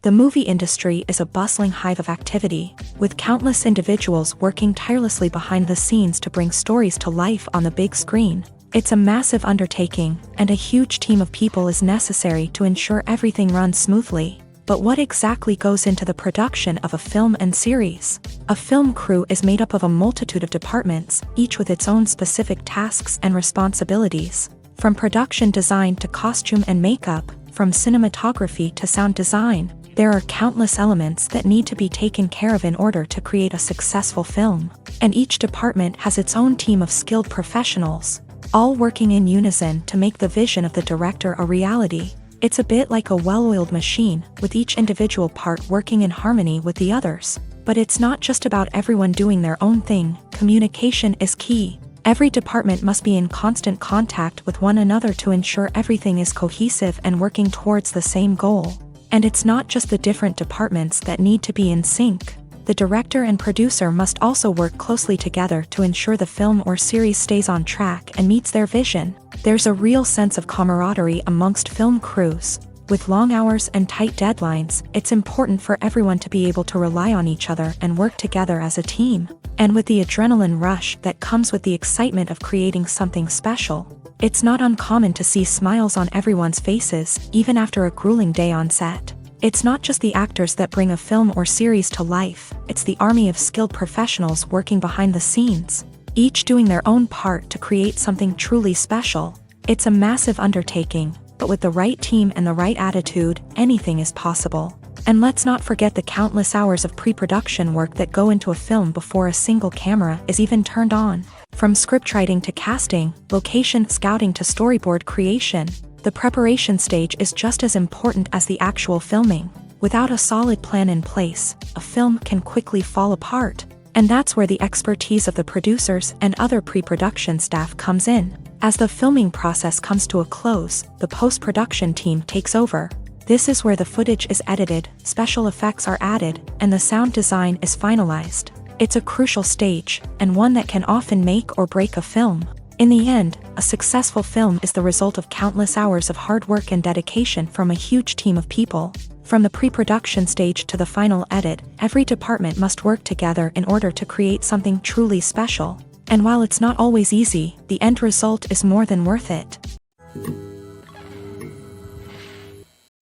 The movie industry is a bustling hive of activity, with countless individuals working tirelessly behind the scenes to bring stories to life on the big screen. It's a massive undertaking, and a huge team of people is necessary to ensure everything runs smoothly. But what exactly goes into the production of a film and series? A film crew is made up of a multitude of departments, each with its own specific tasks and responsibilities. From production design to costume and makeup, from cinematography to sound design, there are countless elements that need to be taken care of in order to create a successful film. And each department has its own team of skilled professionals, all working in unison to make the vision of the director a reality. It's a bit like a well-oiled machine, with each individual part working in harmony with the others. But it's not just about everyone doing their own thing. Communication is key. Every department must be in constant contact with one another to ensure everything is cohesive and working towards the same goal. And it's not just the different departments that need to be in sync. The director and producer must also work closely together to ensure the film or series stays on track and meets their vision. There's a real sense of camaraderie amongst film crews. With long hours and tight deadlines, it's important for everyone to be able to rely on each other and work together as a team. And with the adrenaline rush that comes with the excitement of creating something special, it's not uncommon to see smiles on everyone's faces, even after a grueling day on set. It's not just the actors that bring a film or series to life, it's the army of skilled professionals working behind the scenes, each doing their own part to create something truly special. It's a massive undertaking, but with the right team and the right attitude, anything is possible. And let's not forget the countless hours of pre-production work that go into a film before a single camera is even turned on. From scriptwriting to casting, location scouting to storyboard creation, the preparation stage is just as important as the actual filming. Without a solid plan in place, a film can quickly fall apart. And that's where the expertise of the producers and other pre-production staff comes in. As the filming process comes to a close, the post-production team takes over. This is where the footage is edited, special effects are added, and the sound design is finalized. It's a crucial stage, and one that can often make or break a film. In the end, a successful film is the result of countless hours of hard work and dedication from a huge team of people. From the pre-production stage to the final edit, every department must work together in order to create something truly special. And while it's not always easy, the end result is more than worth it.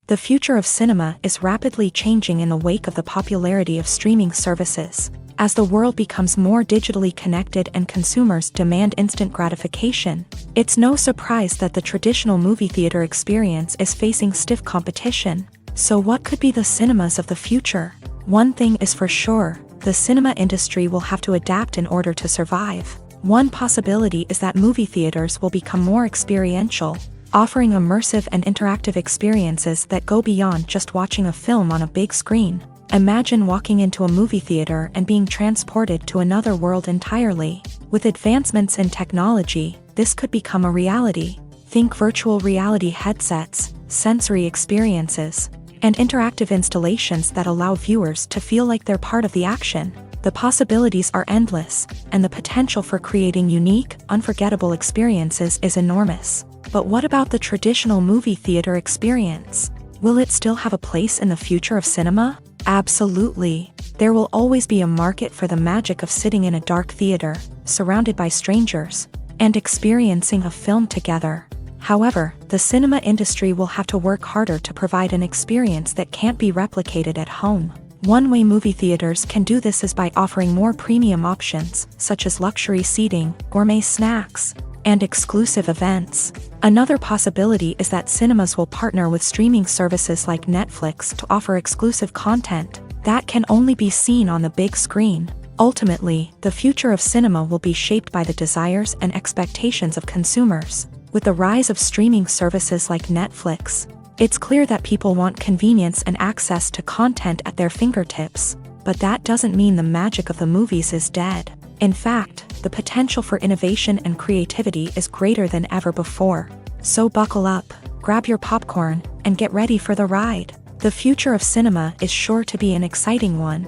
The future of cinema is rapidly changing in the wake of the popularity of streaming services. As the world becomes more digitally connected and consumers demand instant gratification, it's no surprise that the traditional movie theater experience is facing stiff competition. So what could be the cinemas of the future? One thing is for sure, the cinema industry will have to adapt in order to survive. One possibility is that movie theaters will become more experiential, offering immersive and interactive experiences that go beyond just watching a film on a big screen. Imagine walking into a movie theater and being transported to another world entirely. With advancements in technology, this could become a reality. Think virtual reality headsets, sensory experiences, and interactive installations that allow viewers to feel like they're part of the action. The possibilities are endless, and the potential for creating unique, unforgettable experiences is enormous. But what about the traditional movie theater experience? Will it still have a place in the future of cinema? Absolutely. There will always be a market for the magic of sitting in a dark theater, surrounded by strangers, and experiencing a film together. However, the cinema industry will have to work harder to provide an experience that can't be replicated at home. One way movie theaters can do this is by offering more premium options, such as luxury seating, gourmet snacks, and exclusive events. Another possibility is that cinemas will partner with streaming services like Netflix to offer exclusive content that can only be seen on the big screen. Ultimately, the future of cinema will be shaped by the desires and expectations of consumers. With the rise of streaming services like Netflix, it's clear that people want convenience and access to content at their fingertips. But that doesn't mean the magic of the movies is dead. In fact, the potential for innovation and creativity is greater than ever before. So buckle up, grab your popcorn, and get ready for the ride. The future of cinema is sure to be an exciting one.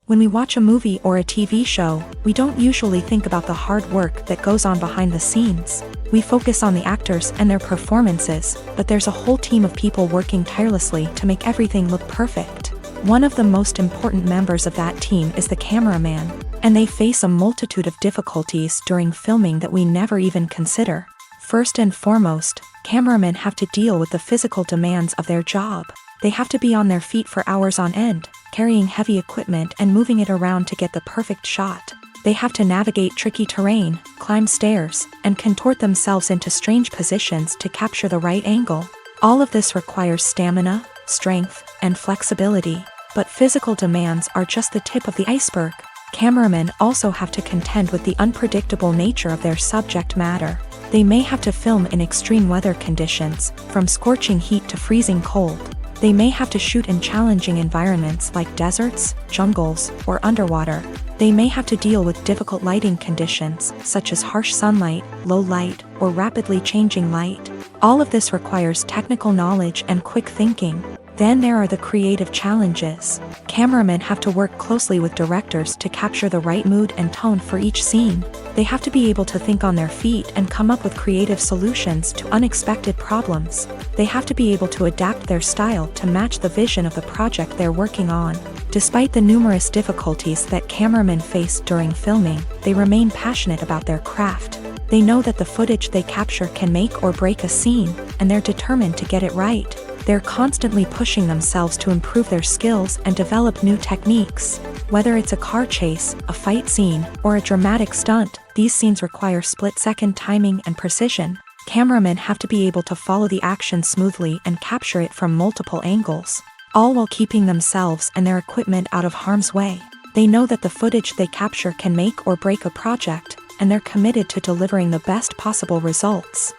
When we watch a movie or a TV show, we don't usually think about the hard work that goes on behind the scenes. We focus on the actors and their performances, but there's a whole team of people working tirelessly to make everything look perfect. One of the most important members of that team is the cameraman, and they face a multitude of difficulties during filming that we never even consider. First and foremost, cameramen have to deal with the physical demands of their job. They have to be on their feet for hours on end, carrying heavy equipment and moving it around to get the perfect shot. They have to navigate tricky terrain, climb stairs, and contort themselves into strange positions to capture the right angle. All of this requires stamina, strength, and flexibility. But physical demands are just the tip of the iceberg. Cameramen also have to contend with the unpredictable nature of their subject matter. They may have to film in extreme weather conditions, from scorching heat to freezing cold. They may have to shoot in challenging environments like deserts, jungles, or underwater. They may have to deal with difficult lighting conditions, such as harsh sunlight, low light, or rapidly changing light. All of this requires technical knowledge and quick thinking. Then there are the creative challenges. Cameramen have to work closely with directors to capture the right mood and tone for each scene. They have to be able to think on their feet and come up with creative solutions to unexpected problems. They have to be able to adapt their style to match the vision of the project they're working on. Despite the numerous difficulties that cameramen face during filming, they remain passionate about their craft. They know that the footage they capture can make or break a scene, and they're determined to get it right. They're constantly pushing themselves to improve their skills and develop new techniques. Whether it's a car chase, a fight scene, or a dramatic stunt, these scenes require split-second timing and precision. Cameramen have to be able to follow the action smoothly and capture it from multiple angles, all while keeping themselves and their equipment out of harm's way. They know that the footage they capture can make or break a project, and they're committed to delivering the best possible results.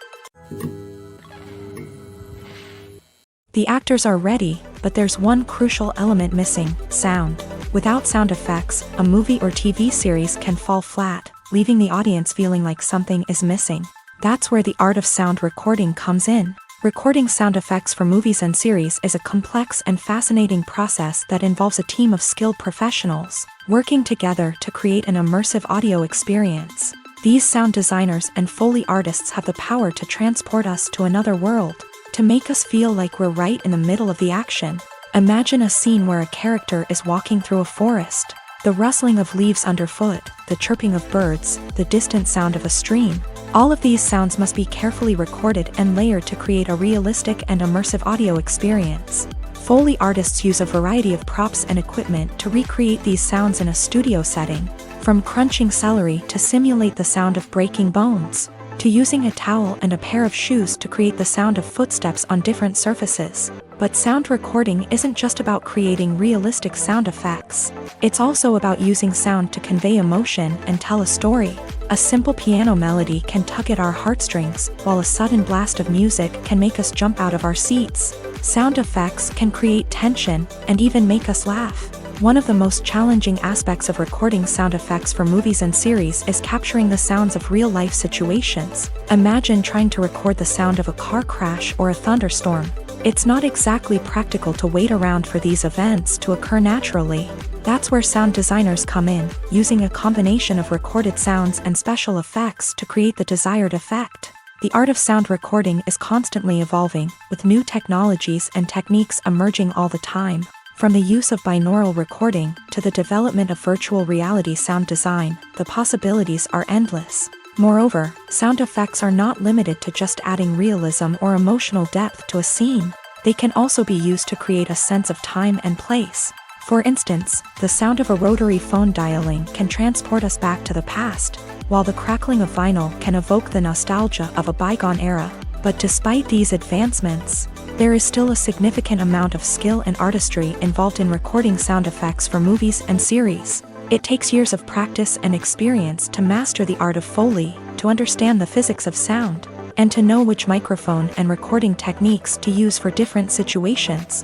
The actors are ready, but there's one crucial element missing: sound. Without sound effects, a movie or TV series can fall flat, leaving the audience feeling like something is missing. That's where the art of sound recording comes in. Recording sound effects for movies and series is a complex and fascinating process that involves a team of skilled professionals working together to create an immersive audio experience. These sound designers and Foley artists have the power to transport us to another world, to make us feel like we're right in the middle of the action. Imagine a scene where a character is walking through a forest. The rustling of leaves underfoot, the chirping of birds, the distant sound of a stream. All of these sounds must be carefully recorded and layered to create a realistic and immersive audio experience. Foley artists use a variety of props and equipment to recreate these sounds in a studio setting, from crunching celery to simulate the sound of breaking bones, to using a towel and a pair of shoes to create the sound of footsteps on different surfaces. But sound recording isn't just about creating realistic sound effects. It's also about using sound to convey emotion and tell a story. A simple piano melody can tug at our heartstrings, while a sudden blast of music can make us jump out of our seats. Sound effects can create tension and even make us laugh. One of the most challenging aspects of recording sound effects for movies and series is capturing the sounds of real-life situations. Imagine trying to record the sound of a car crash or a thunderstorm. It's not exactly practical to wait around for these events to occur naturally. That's where sound designers come in, using a combination of recorded sounds and special effects to create the desired effect. The art of sound recording is constantly evolving, with new technologies and techniques emerging all the time. From the use of binaural recording to the development of virtual reality sound design, the possibilities are endless. Moreover, sound effects are not limited to just adding realism or emotional depth to a scene. They can also be used to create a sense of time and place. For instance, the sound of a rotary phone dialing can transport us back to the past, while the crackling of vinyl can evoke the nostalgia of a bygone era. But despite these advancements, there is still a significant amount of skill and artistry involved in recording sound effects for movies and series. It takes years of practice and experience to master the art of Foley, to understand the physics of sound, and to know which microphone and recording techniques to use for different situations.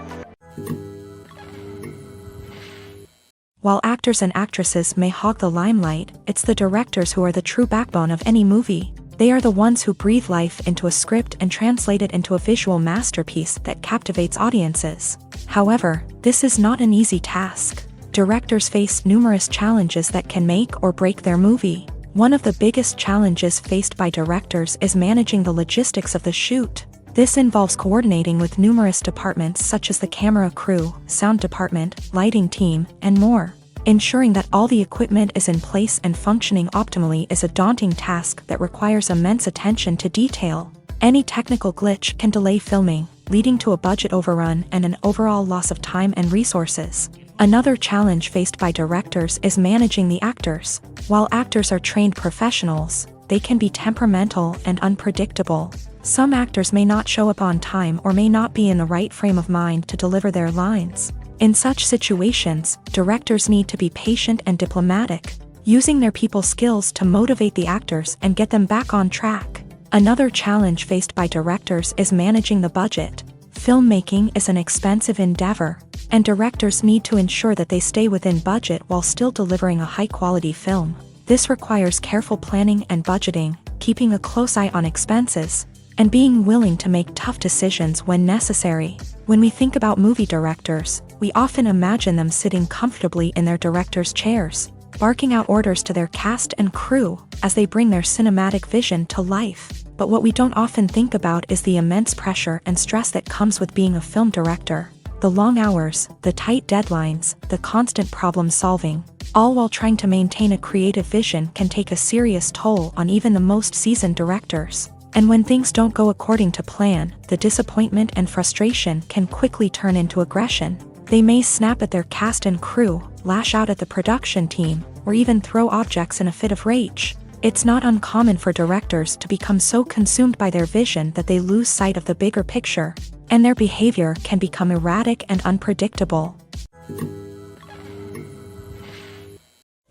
While actors and actresses may hog the limelight, it's the directors who are the true backbone of any movie. They are the ones who breathe life into a script and translate it into a visual masterpiece that captivates audiences. However, this is not an easy task. Directors face numerous challenges that can make or break their movie. One of the biggest challenges faced by directors is managing the logistics of the shoot. This involves coordinating with numerous departments such as the camera crew, sound department, lighting team, and more. Ensuring that all the equipment is in place and functioning optimally is a daunting task that requires immense attention to detail. Any technical glitch can delay filming, leading to a budget overrun and an overall loss of time and resources. Another challenge faced by directors is managing the actors. While actors are trained professionals, they can be temperamental and unpredictable. Some actors may not show up on time or may not be in the right frame of mind to deliver their lines. In such situations, directors need to be patient and diplomatic, using their people skills to motivate the actors and get them back on track. Another challenge faced by directors is managing the budget. Filmmaking is an expensive endeavor, and directors need to ensure that they stay within budget while still delivering a high-quality film. This requires careful planning and budgeting, keeping a close eye on expenses, and being willing to make tough decisions when necessary. When we think about movie directors, we often imagine them sitting comfortably in their director's chairs, barking out orders to their cast and crew as they bring their cinematic vision to life. But what we don't often think about is the immense pressure and stress that comes with being a film director. The long hours, the tight deadlines, the constant problem solving, all while trying to maintain a creative vision can take a serious toll on even the most seasoned directors. And when things don't go according to plan, the disappointment and frustration can quickly turn into aggression. They may snap at their cast and crew, lash out at the production team, or even throw objects in a fit of rage. It's not uncommon for directors to become so consumed by their vision that they lose sight of the bigger picture, and their behavior can become erratic and unpredictable.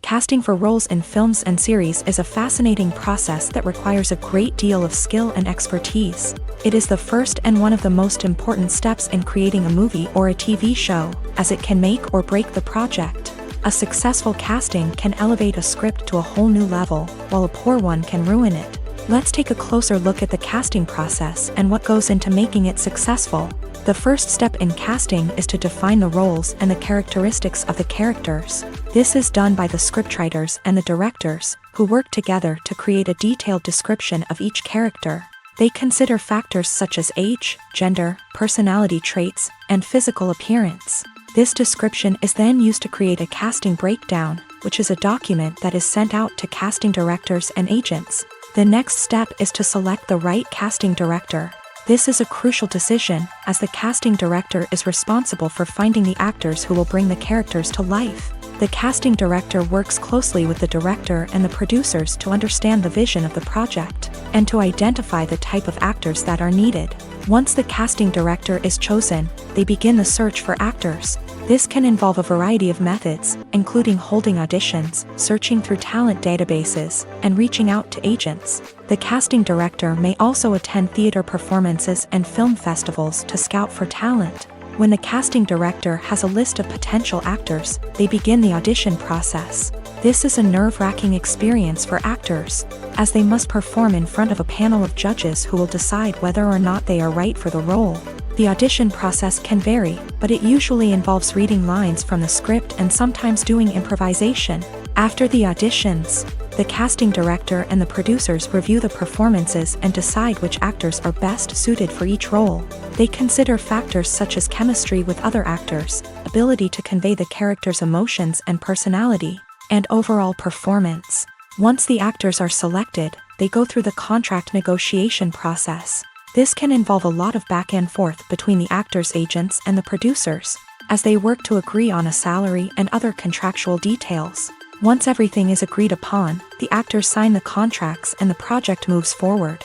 Casting for roles in films and series is a fascinating process that requires a great deal of skill and expertise. It is the first and one of the most important steps in creating a movie or a TV show, as it can make or break the project. A successful casting can elevate a script to a whole new level, while a poor one can ruin it. Let's take a closer look at the casting process and what goes into making it successful. The first step in casting is to define the roles and the characteristics of the characters. This is done by the scriptwriters and the directors, who work together to create a detailed description of each character. They consider factors such as age, gender, personality traits, and physical appearance. This description is then used to create a casting breakdown, which is a document that is sent out to casting directors and agents. The next step is to select the right casting director. This is a crucial decision, as the casting director is responsible for finding the actors who will bring the characters to life. The casting director works closely with the director and the producers to understand the vision of the project, and to identify the type of actors that are needed. Once the casting director is chosen, they begin the search for actors. This can involve a variety of methods, including holding auditions, searching through talent databases, and reaching out to agents. The casting director may also attend theater performances and film festivals to scout for talent. When the casting director has a list of potential actors, they begin the audition process. This is a nerve-wracking experience for actors, as they must perform in front of a panel of judges who will decide whether or not they are right for the role. The audition process can vary, but it usually involves reading lines from the script and sometimes doing improvisation. After the auditions, The casting director and the producers review the performances and decide which actors are best suited for each role. They consider factors such as chemistry with other actors, ability to convey the character's emotions and personality, and overall performance. Once the actors are selected, they go through the contract negotiation process. This can involve a lot of back and forth between the actors' agents and the producers, as they work to agree on a salary and other contractual details. Once everything is agreed upon, the actors sign the contracts and the project moves forward.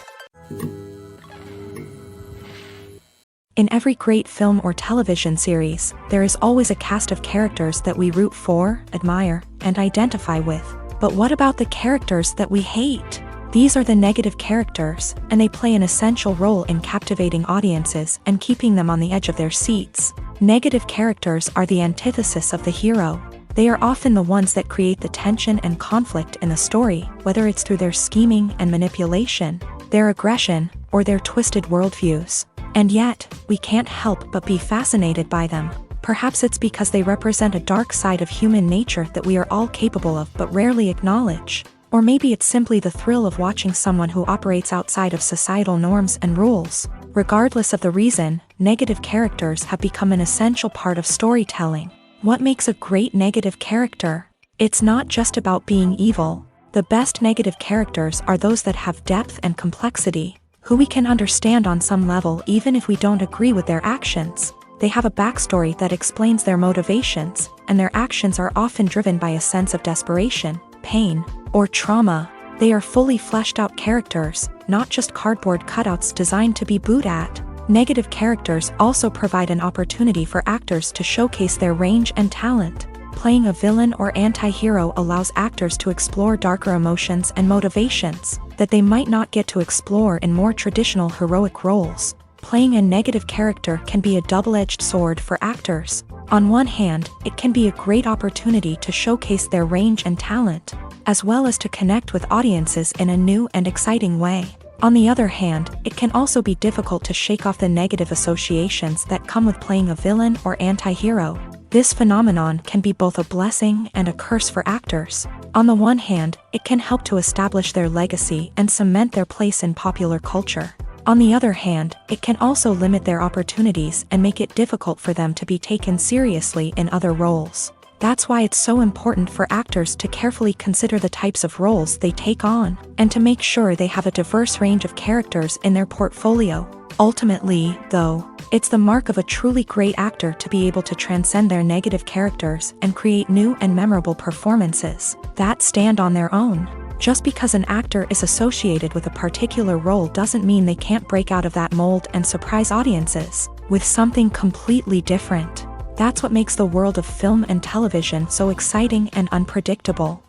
In every great film or television series, there is always a cast of characters that we root for, admire, and identify with. But what about the characters that we hate? These are the negative characters, and they play an essential role in captivating audiences and keeping them on the edge of their seats. Negative characters are the antithesis of the hero. They are often the ones that create the tension and conflict in the story, whether it's through their scheming and manipulation, their aggression, or their twisted worldviews. And yet, we can't help but be fascinated by them. Perhaps it's because they represent a dark side of human nature that we are all capable of but rarely acknowledge. Or maybe it's simply the thrill of watching someone who operates outside of societal norms and rules. Regardless of the reason, negative characters have become an essential part of storytelling. What makes a great negative character? It's not just about being evil. The best negative characters are those that have depth and complexity, who we can understand on some level even if we don't agree with their actions. They have a backstory that explains their motivations, and their actions are often driven by a sense of desperation, pain, or trauma. They are fully fleshed out characters, not just cardboard cutouts designed to be booed at. Negative characters also provide an opportunity for actors to showcase their range and talent. Playing a villain or anti-hero allows actors to explore darker emotions and motivations that they might not get to explore in more traditional heroic roles. Playing a negative character can be a double-edged sword for actors. On one hand, it can be a great opportunity to showcase their range and talent, as well as to connect with audiences in a new and exciting way. On the other hand, it can also be difficult to shake off the negative associations that come with playing a villain or anti-hero. This phenomenon can be both a blessing and a curse for actors. On the one hand, it can help to establish their legacy and cement their place in popular culture. On the other hand, it can also limit their opportunities and make it difficult for them to be taken seriously in other roles. That's why it's so important for actors to carefully consider the types of roles they take on, and to make sure they have a diverse range of characters in their portfolio. Ultimately, though, it's the mark of a truly great actor to be able to transcend their negative characters and create new and memorable performances that stand on their own. Just because an actor is associated with a particular role doesn't mean they can't break out of that mold and surprise audiences with something completely different. That's what makes the world of film and television so exciting and unpredictable.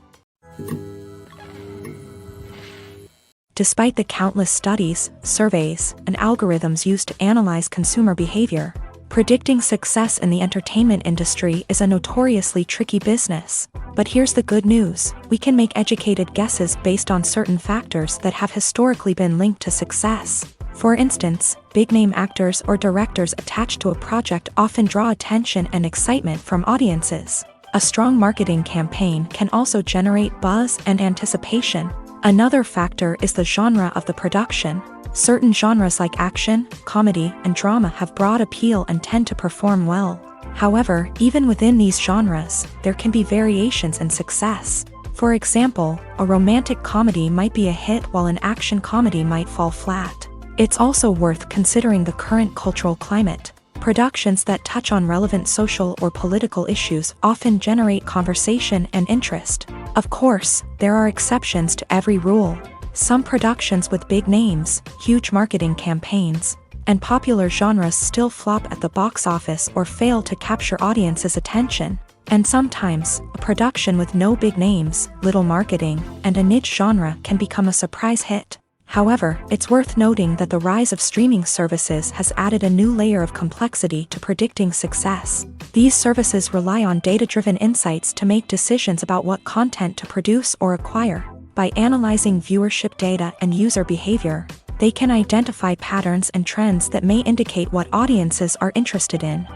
Despite the countless studies, surveys, and algorithms used to analyze consumer behavior, predicting success in the entertainment industry is a notoriously tricky business. But here's the good news: we can make educated guesses based on certain factors that have historically been linked to success. For instance, big-name actors or directors attached to a project often draw attention and excitement from audiences. A strong marketing campaign can also generate buzz and anticipation. Another factor is the genre of the production. Certain genres like action, comedy, and drama have broad appeal and tend to perform well. However, even within these genres, there can be variations in success. For example, a romantic comedy might be a hit while an action comedy might fall flat. It's also worth considering the current cultural climate. Productions that touch on relevant social or political issues often generate conversation and interest. Of course, there are exceptions to every rule. Some productions with big names, huge marketing campaigns, and popular genres still flop at the box office or fail to capture audiences' attention. And sometimes, a production with no big names, little marketing, and a niche genre can become a surprise hit. However, it's worth noting that the rise of streaming services has added a new layer of complexity to predicting success. These services rely on data-driven insights to make decisions about what content to produce or acquire. By analyzing viewership data and user behavior, they can identify patterns and trends that may indicate what audiences are interested in.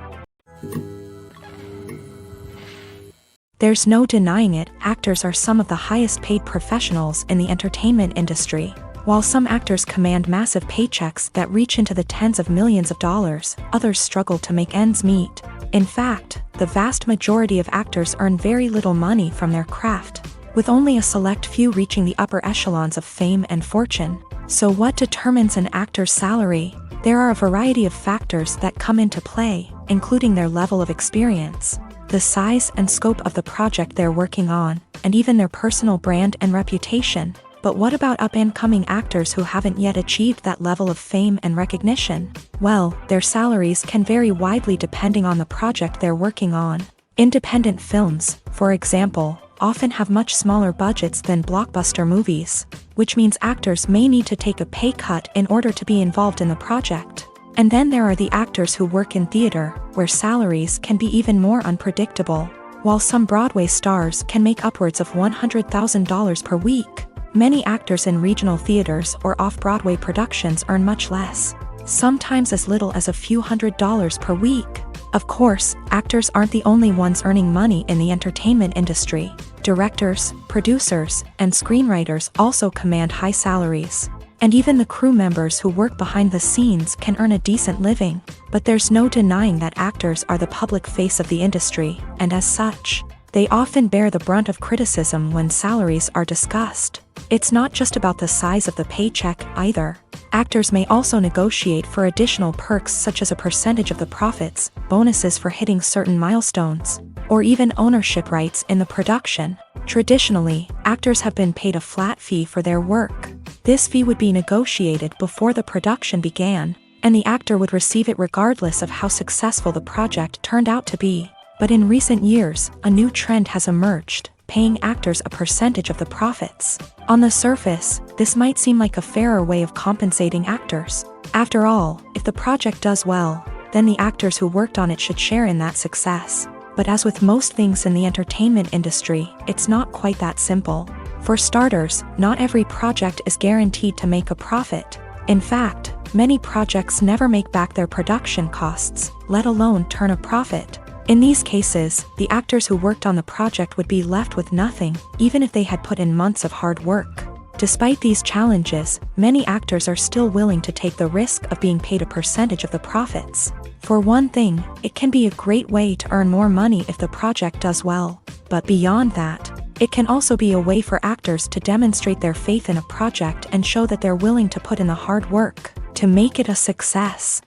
There's no denying it, actors are some of the highest paid professionals in the entertainment industry. While some actors command massive paychecks that reach into the tens of millions of dollars, others struggle to make ends meet. In fact, the vast majority of actors earn very little money from their craft, with only a select few reaching the upper echelons of fame and fortune. So what determines an actor's salary? There are a variety of factors that come into play, including their level of experience, the size and scope of the project they're working on, and even their personal brand and reputation. But what about up-and-coming actors who haven't yet achieved that level of fame and recognition? Well, their salaries can vary widely depending on the project they're working on. Independent films, for example, often have much smaller budgets than blockbuster movies, which means actors may need to take a pay cut in order to be involved in the project. And then there are the actors who work in theater, where salaries can be even more unpredictable. While some Broadway stars can make upwards of $100,000 per week, many actors in regional theaters or off-Broadway productions earn much less, sometimes as little as a few $100s per week. Of course, actors aren't the only ones earning money in the entertainment industry. Directors, producers, and screenwriters also command high salaries. And even the crew members who work behind the scenes can earn a decent living. But there's no denying that actors are the public face of the industry, and as such, they often bear the brunt of criticism when salaries are discussed. It's not just about the size of the paycheck, either. Actors may also negotiate for additional perks such as a percentage of the profits, bonuses for hitting certain milestones, or even ownership rights in the production. Traditionally, actors have been paid a flat fee for their work. This fee would be negotiated before the production began, and the actor would receive it regardless of how successful the project turned out to be. But in recent years, a new trend has emerged, paying actors a percentage of the profits. On the surface, this might seem like a fairer way of compensating actors. After all, if the project does well, then the actors who worked on it should share in that success. But as with most things in the entertainment industry, it's not quite that simple. For starters, not every project is guaranteed to make a profit. In fact, many projects never make back their production costs, let alone turn a profit. In these cases, the actors who worked on the project would be left with nothing, even if they had put in months of hard work. Despite these challenges, many actors are still willing to take the risk of being paid a percentage of the profits. For one thing, it can be a great way to earn more money if the project does well. But beyond that, it can also be a way for actors to demonstrate their faith in a project and show that they're willing to put in the hard work to make it a success.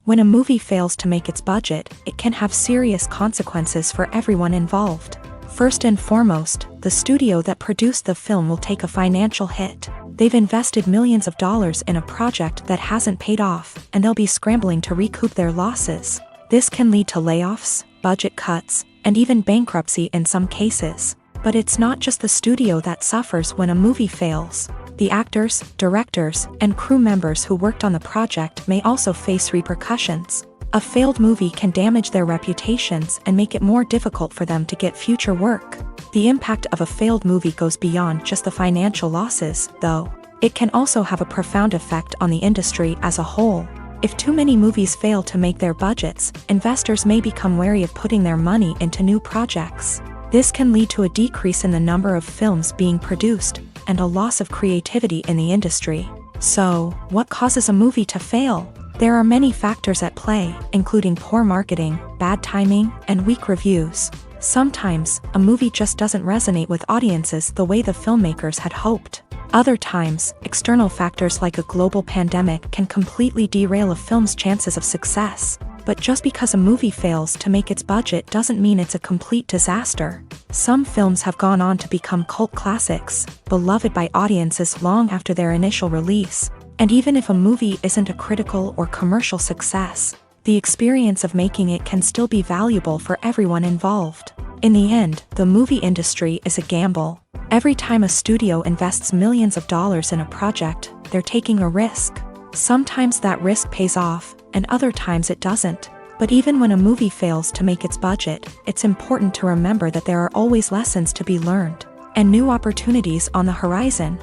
When a movie fails to make its budget, it can have serious consequences for everyone involved. First and foremost, the studio that produced the film will take a financial hit. They've invested millions of dollars in a project that hasn't paid off, and they'll be scrambling to recoup their losses. This can lead to layoffs, budget cuts, and even bankruptcy in some cases. But it's not just the studio that suffers when a movie fails. The actors, directors, and crew members who worked on the project may also face repercussions. A failed movie can damage their reputations and make it more difficult for them to get future work. The impact of a failed movie goes beyond just the financial losses, though. It can also have a profound effect on the industry as a whole. If too many movies fail to make their budgets, investors may become wary of putting their money into new projects. This can lead to a decrease in the number of films being produced, and a loss of creativity in the industry. So, what causes a movie to fail? There are many factors at play, including poor marketing, bad timing, and weak reviews. Sometimes, a movie just doesn't resonate with audiences the way the filmmakers had hoped. Other times, external factors like a global pandemic can completely derail a film's chances of success. But just because a movie fails to make its budget doesn't mean it's a complete disaster. Some films have gone on to become cult classics, beloved by audiences long after their initial release. And even if a movie isn't a critical or commercial success, the experience of making it can still be valuable for everyone involved. In the end, the movie industry is a gamble. Every time a studio invests millions of dollars in a project, they're taking a risk. Sometimes that risk pays off, and other times it doesn't. But even when a movie fails to make its budget, it's important to remember that there are always lessons to be learned, and new opportunities on the horizon.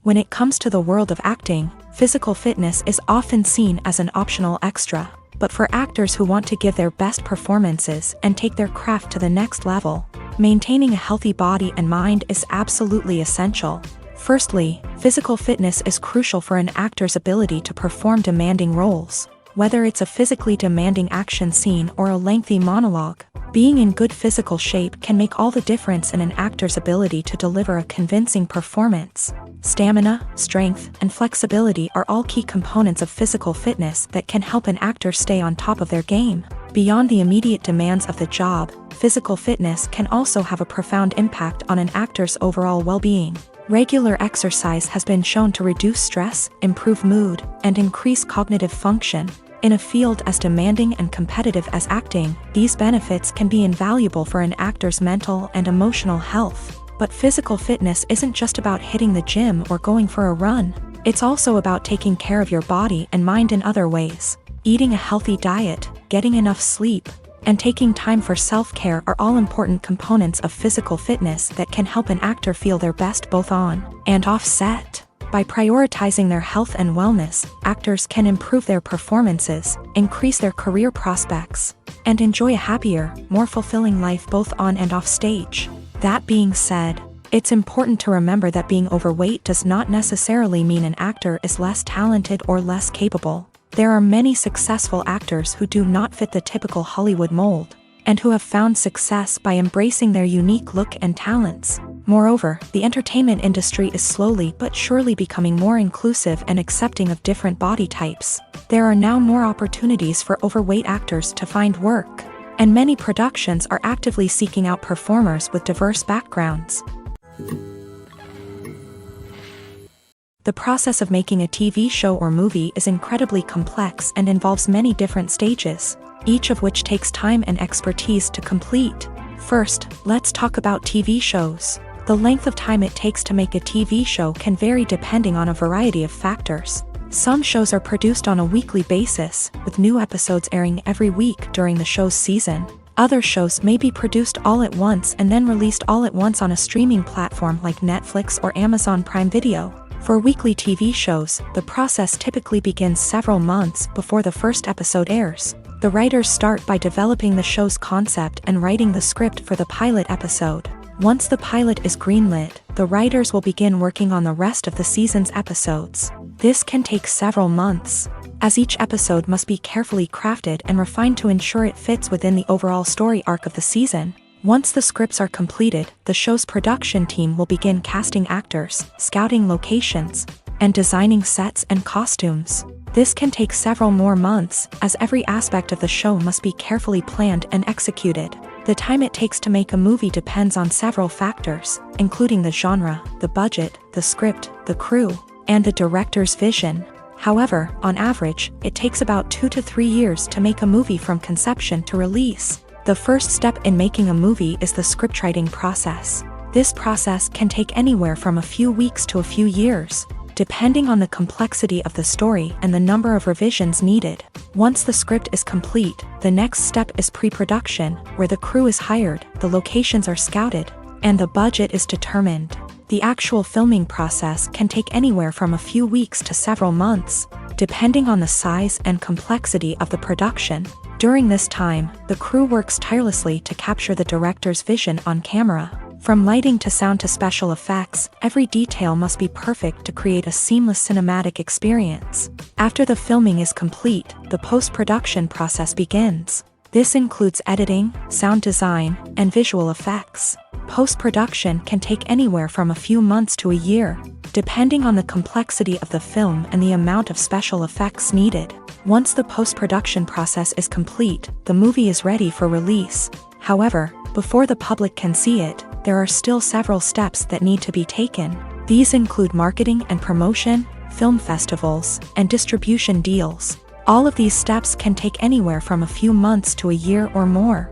When it comes to the world of acting, physical fitness is often seen as an optional extra. But for actors who want to give their best performances and take their craft to the next level, maintaining a healthy body and mind is absolutely essential. Firstly, physical fitness is crucial for an actor's ability to perform demanding roles. Whether it's a physically demanding action scene or a lengthy monologue, being in good physical shape can make all the difference in an actor's ability to deliver a convincing performance. Stamina, strength, and flexibility are all key components of physical fitness that can help an actor stay on top of their game. Beyond the immediate demands of the job, physical fitness can also have a profound impact on an actor's overall well-being. Regular exercise has been shown to reduce stress, improve mood, and increase cognitive function. In a field as demanding and competitive as acting, these benefits can be invaluable for an actor's mental and emotional health. But physical fitness isn't just about hitting the gym or going for a run. It's also about taking care of your body and mind in other ways. Eating a healthy diet, getting enough sleep, and taking time for self-care are all important components of physical fitness that can help an actor feel their best both on and off set. By prioritizing their health and wellness, actors can improve their performances, increase their career prospects, and enjoy a happier, more fulfilling life both on and off stage. That being said, it's important to remember that being overweight does not necessarily mean an actor is less talented or less capable. There are many successful actors who do not fit the typical Hollywood mold, and who have found success by embracing their unique look and talents. Moreover, the entertainment industry is slowly but surely becoming more inclusive and accepting of different body types. There are now more opportunities for overweight actors to find work, and many productions are actively seeking out performers with diverse backgrounds. The process of making a TV show or movie is incredibly complex and involves many different stages, each of which takes time and expertise to complete. First, let's talk about TV shows. The length of time it takes to make a TV show can vary depending on a variety of factors. Some shows are produced on a weekly basis, with new episodes airing every week during the show's season. Other shows may be produced all at once and then released all at once on a streaming platform like Netflix or Amazon Prime Video. For weekly TV shows, the process typically begins several months before the first episode airs. The writers start by developing the show's concept and writing the script for the pilot episode. Once the pilot is greenlit, the writers will begin working on the rest of the season's episodes. This can take several months, as each episode must be carefully crafted and refined to ensure it fits within the overall story arc of the season. Once the scripts are completed, the show's production team will begin casting actors, scouting locations, and designing sets and costumes. This can take several more months, as every aspect of the show must be carefully planned and executed. The time it takes to make a movie depends on several factors, including the genre, the budget, the script, the crew, and the director's vision. However, on average, it takes about 2 to 3 years to make a movie from conception to release. The first step in making a movie is the scriptwriting process. This process can take anywhere from a few weeks to a few years, depending on the complexity of the story and the number of revisions needed. Once the script is complete, the next step is pre-production, where the crew is hired, the locations are scouted, and the budget is determined. The actual filming process can take anywhere from a few weeks to several months, depending on the size and complexity of the production. During this time, the crew works tirelessly to capture the director's vision on camera. From lighting to sound to special effects, every detail must be perfect to create a seamless cinematic experience. After the filming is complete, the post-production process begins. This includes editing, sound design, and visual effects. Post-production can take anywhere from a few months to a year, depending on the complexity of the film and the amount of special effects needed. Once the post-production process is complete, the movie is ready for release. However, before the public can see it, there are still several steps that need to be taken. These include marketing and promotion, film festivals, and distribution deals. All of these steps can take anywhere from a few months to a year or more.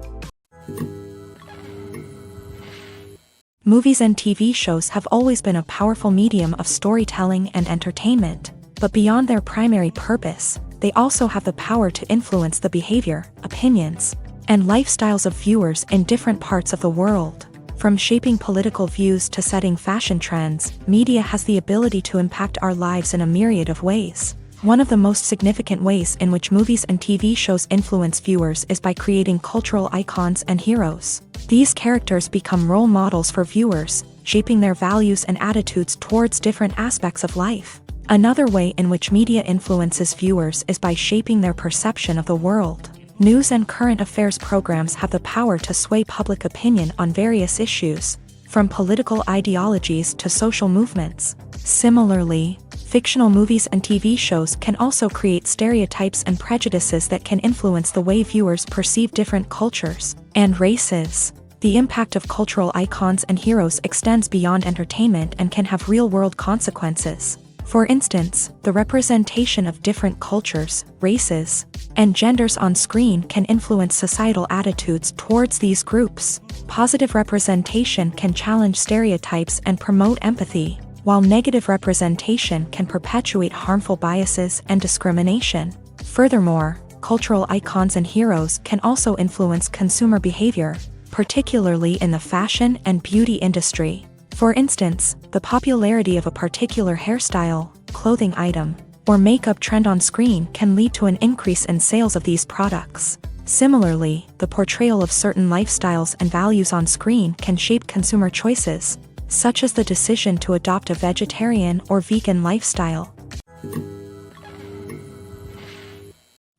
Movies and TV shows have always been a powerful medium of storytelling and entertainment, but beyond their primary purpose, they also have the power to influence the behavior, opinions, and lifestyles of viewers in different parts of the world. From shaping political views to setting fashion trends, media has the ability to impact our lives in a myriad of ways. One of the most significant ways in which movies and TV shows influence viewers is by creating cultural icons and heroes. These characters become role models for viewers, shaping their values and attitudes towards different aspects of life. Another way in which media influences viewers is by shaping their perception of the world. News and current affairs programs have the power to sway public opinion on various issues, from political ideologies to social movements. Similarly, fictional movies and TV shows can also create stereotypes and prejudices that can influence the way viewers perceive different cultures and races. The impact of cultural icons and heroes extends beyond entertainment and can have real-world consequences. For instance, the representation of different cultures, races, and genders on screen can influence societal attitudes towards these groups. Positive representation can challenge stereotypes and promote empathy, while negative representation can perpetuate harmful biases and discrimination. Furthermore, cultural icons and heroes can also influence consumer behavior, particularly in the fashion and beauty industry. For instance, the popularity of a particular hairstyle, clothing item, or makeup trend on screen can lead to an increase in sales of these products. Similarly, the portrayal of certain lifestyles and values on screen can shape consumer choices, such as the decision to adopt a vegetarian or vegan lifestyle.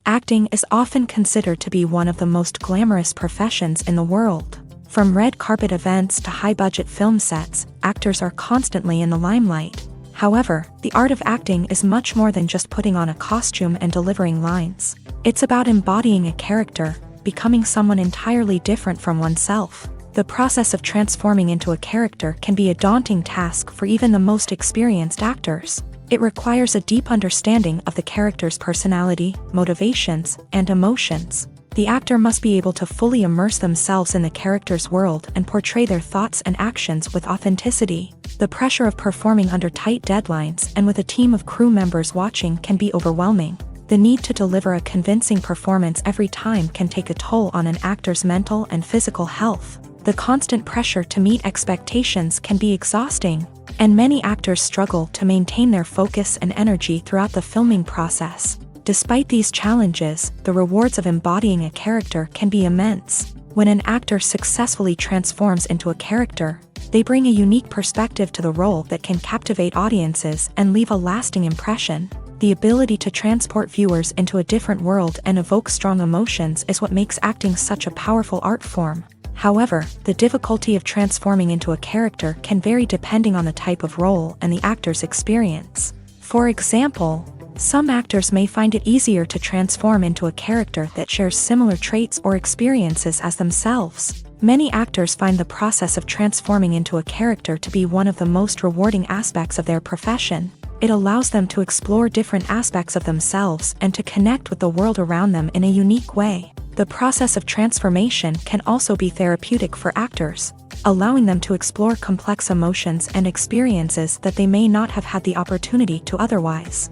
Acting is often considered to be one of the most glamorous professions in the world. From red carpet events to high-budget film sets, actors are constantly in the limelight. However, the art of acting is much more than just putting on a costume and delivering lines. It's about embodying a character, becoming someone entirely different from oneself. The process of transforming into a character can be a daunting task for even the most experienced actors. It requires a deep understanding of the character's personality, motivations, and emotions. The actor must be able to fully immerse themselves in the character's world and portray their thoughts and actions with authenticity. The pressure of performing under tight deadlines and with a team of crew members watching can be overwhelming. The need to deliver a convincing performance every time can take a toll on an actor's mental and physical health. The constant pressure to meet expectations can be exhausting, and many actors struggle to maintain their focus and energy throughout the filming process. Despite these challenges, the rewards of embodying a character can be immense. When an actor successfully transforms into a character, they bring a unique perspective to the role that can captivate audiences and leave a lasting impression. The ability to transport viewers into a different world and evoke strong emotions is what makes acting such a powerful art form. However, the difficulty of transforming into a character can vary depending on the type of role and the actor's experience. For example, some actors may find it easier to transform into a character that shares similar traits or experiences as themselves. Many actors find the process of transforming into a character to be one of the most rewarding aspects of their profession. It allows them to explore different aspects of themselves and to connect with the world around them in a unique way. The process of transformation can also be therapeutic for actors, allowing them to explore complex emotions and experiences that they may not have had the opportunity to otherwise.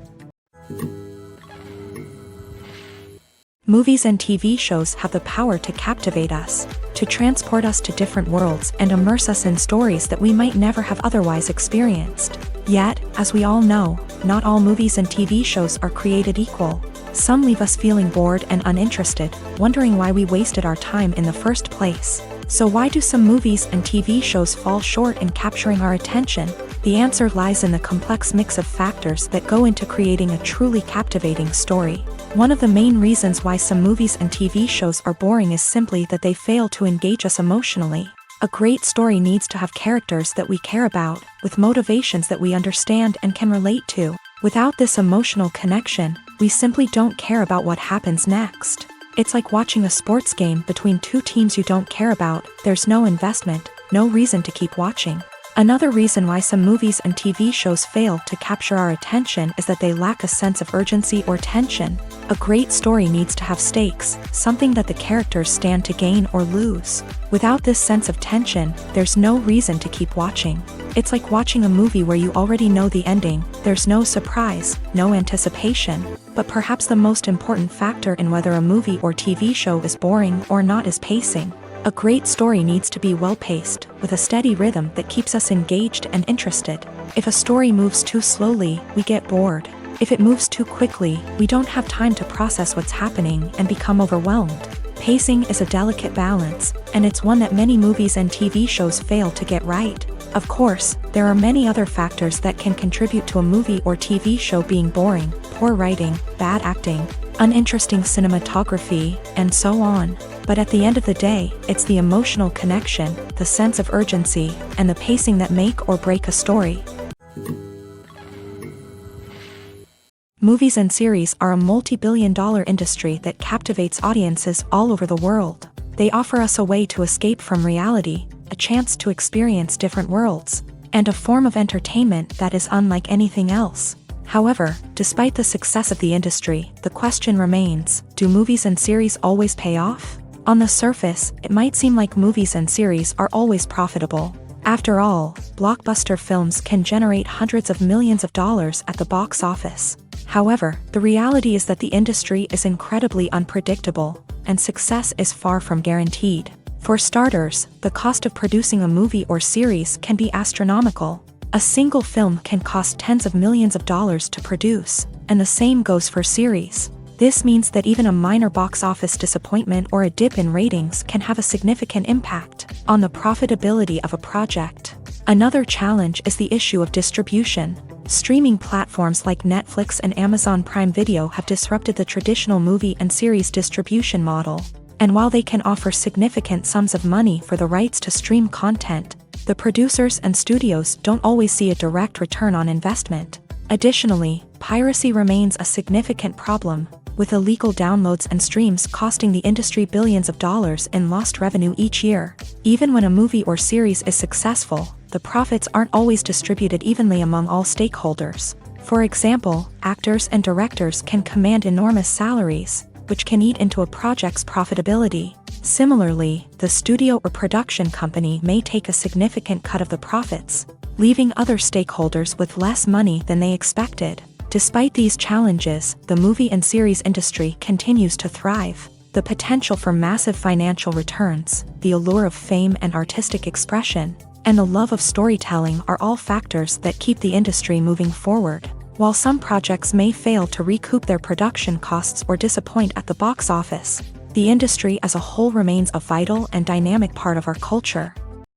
Movies and TV shows have the power to captivate us, to transport us to different worlds and immerse us in stories that we might never have otherwise experienced. Yet, as we all know, not all movies and TV shows are created equal. Some leave us feeling bored and uninterested, wondering why we wasted our time in the first place. So why do some movies and TV shows fall short in capturing our attention? The answer lies in the complex mix of factors that go into creating a truly captivating story. One of the main reasons why some movies and TV shows are boring is simply that they fail to engage us emotionally. A great story needs to have characters that we care about, with motivations that we understand and can relate to. Without this emotional connection, we simply don't care about what happens next. It's like watching a sports game between two teams you don't care about. There's no investment, no reason to keep watching. Another reason why some movies and TV shows fail to capture our attention is that they lack a sense of urgency or tension. A great story needs to have stakes, something that the characters stand to gain or lose. Without this sense of tension, there's no reason to keep watching. It's like watching a movie where you already know the ending. There's no surprise, no anticipation. But perhaps the most important factor in whether a movie or TV show is boring or not is pacing. A great story needs to be well-paced, with a steady rhythm that keeps us engaged and interested. If a story moves too slowly, we get bored. If it moves too quickly, we don't have time to process what's happening and become overwhelmed. Pacing is a delicate balance, and it's one that many movies and TV shows fail to get right. Of course, there are many other factors that can contribute to a movie or TV show being boring: poor writing, bad acting, uninteresting cinematography, and so on. But at the end of the day, it's the emotional connection, the sense of urgency, and the pacing that make or break a story. Movies and series are a multi-billion-dollar industry that captivates audiences all over the world. They offer us a way to escape from reality, a chance to experience different worlds, and a form of entertainment that is unlike anything else. However, despite the success of the industry, the question remains: do movies and series always pay off? On the surface, it might seem like movies and series are always profitable. After all, blockbuster films can generate hundreds of millions of dollars at the box office. However, the reality is that the industry is incredibly unpredictable, and success is far from guaranteed. For starters, the cost of producing a movie or series can be astronomical. A single film can cost tens of millions of dollars to produce, and the same goes for series. This means that even a minor box office disappointment or a dip in ratings can have a significant impact on the profitability of a project. Another challenge is the issue of distribution. Streaming platforms like Netflix and Amazon Prime Video have disrupted the traditional movie and series distribution model. And while they can offer significant sums of money for the rights to stream content, the producers and studios don't always see a direct return on investment. Additionally, piracy remains a significant problem, with illegal downloads and streams costing the industry billions of dollars in lost revenue each year. Even when a movie or series is successful, the profits aren't always distributed evenly among all stakeholders. For example, actors and directors can command enormous salaries, which can eat into a project's profitability. Similarly, the studio or production company may take a significant cut of the profits, leaving other stakeholders with less money than they expected. Despite these challenges, the movie and series industry continues to thrive. The potential for massive financial returns, the allure of fame and artistic expression, and the love of storytelling are all factors that keep the industry moving forward. While some projects may fail to recoup their production costs or disappoint at the box office, the industry as a whole remains a vital and dynamic part of our culture.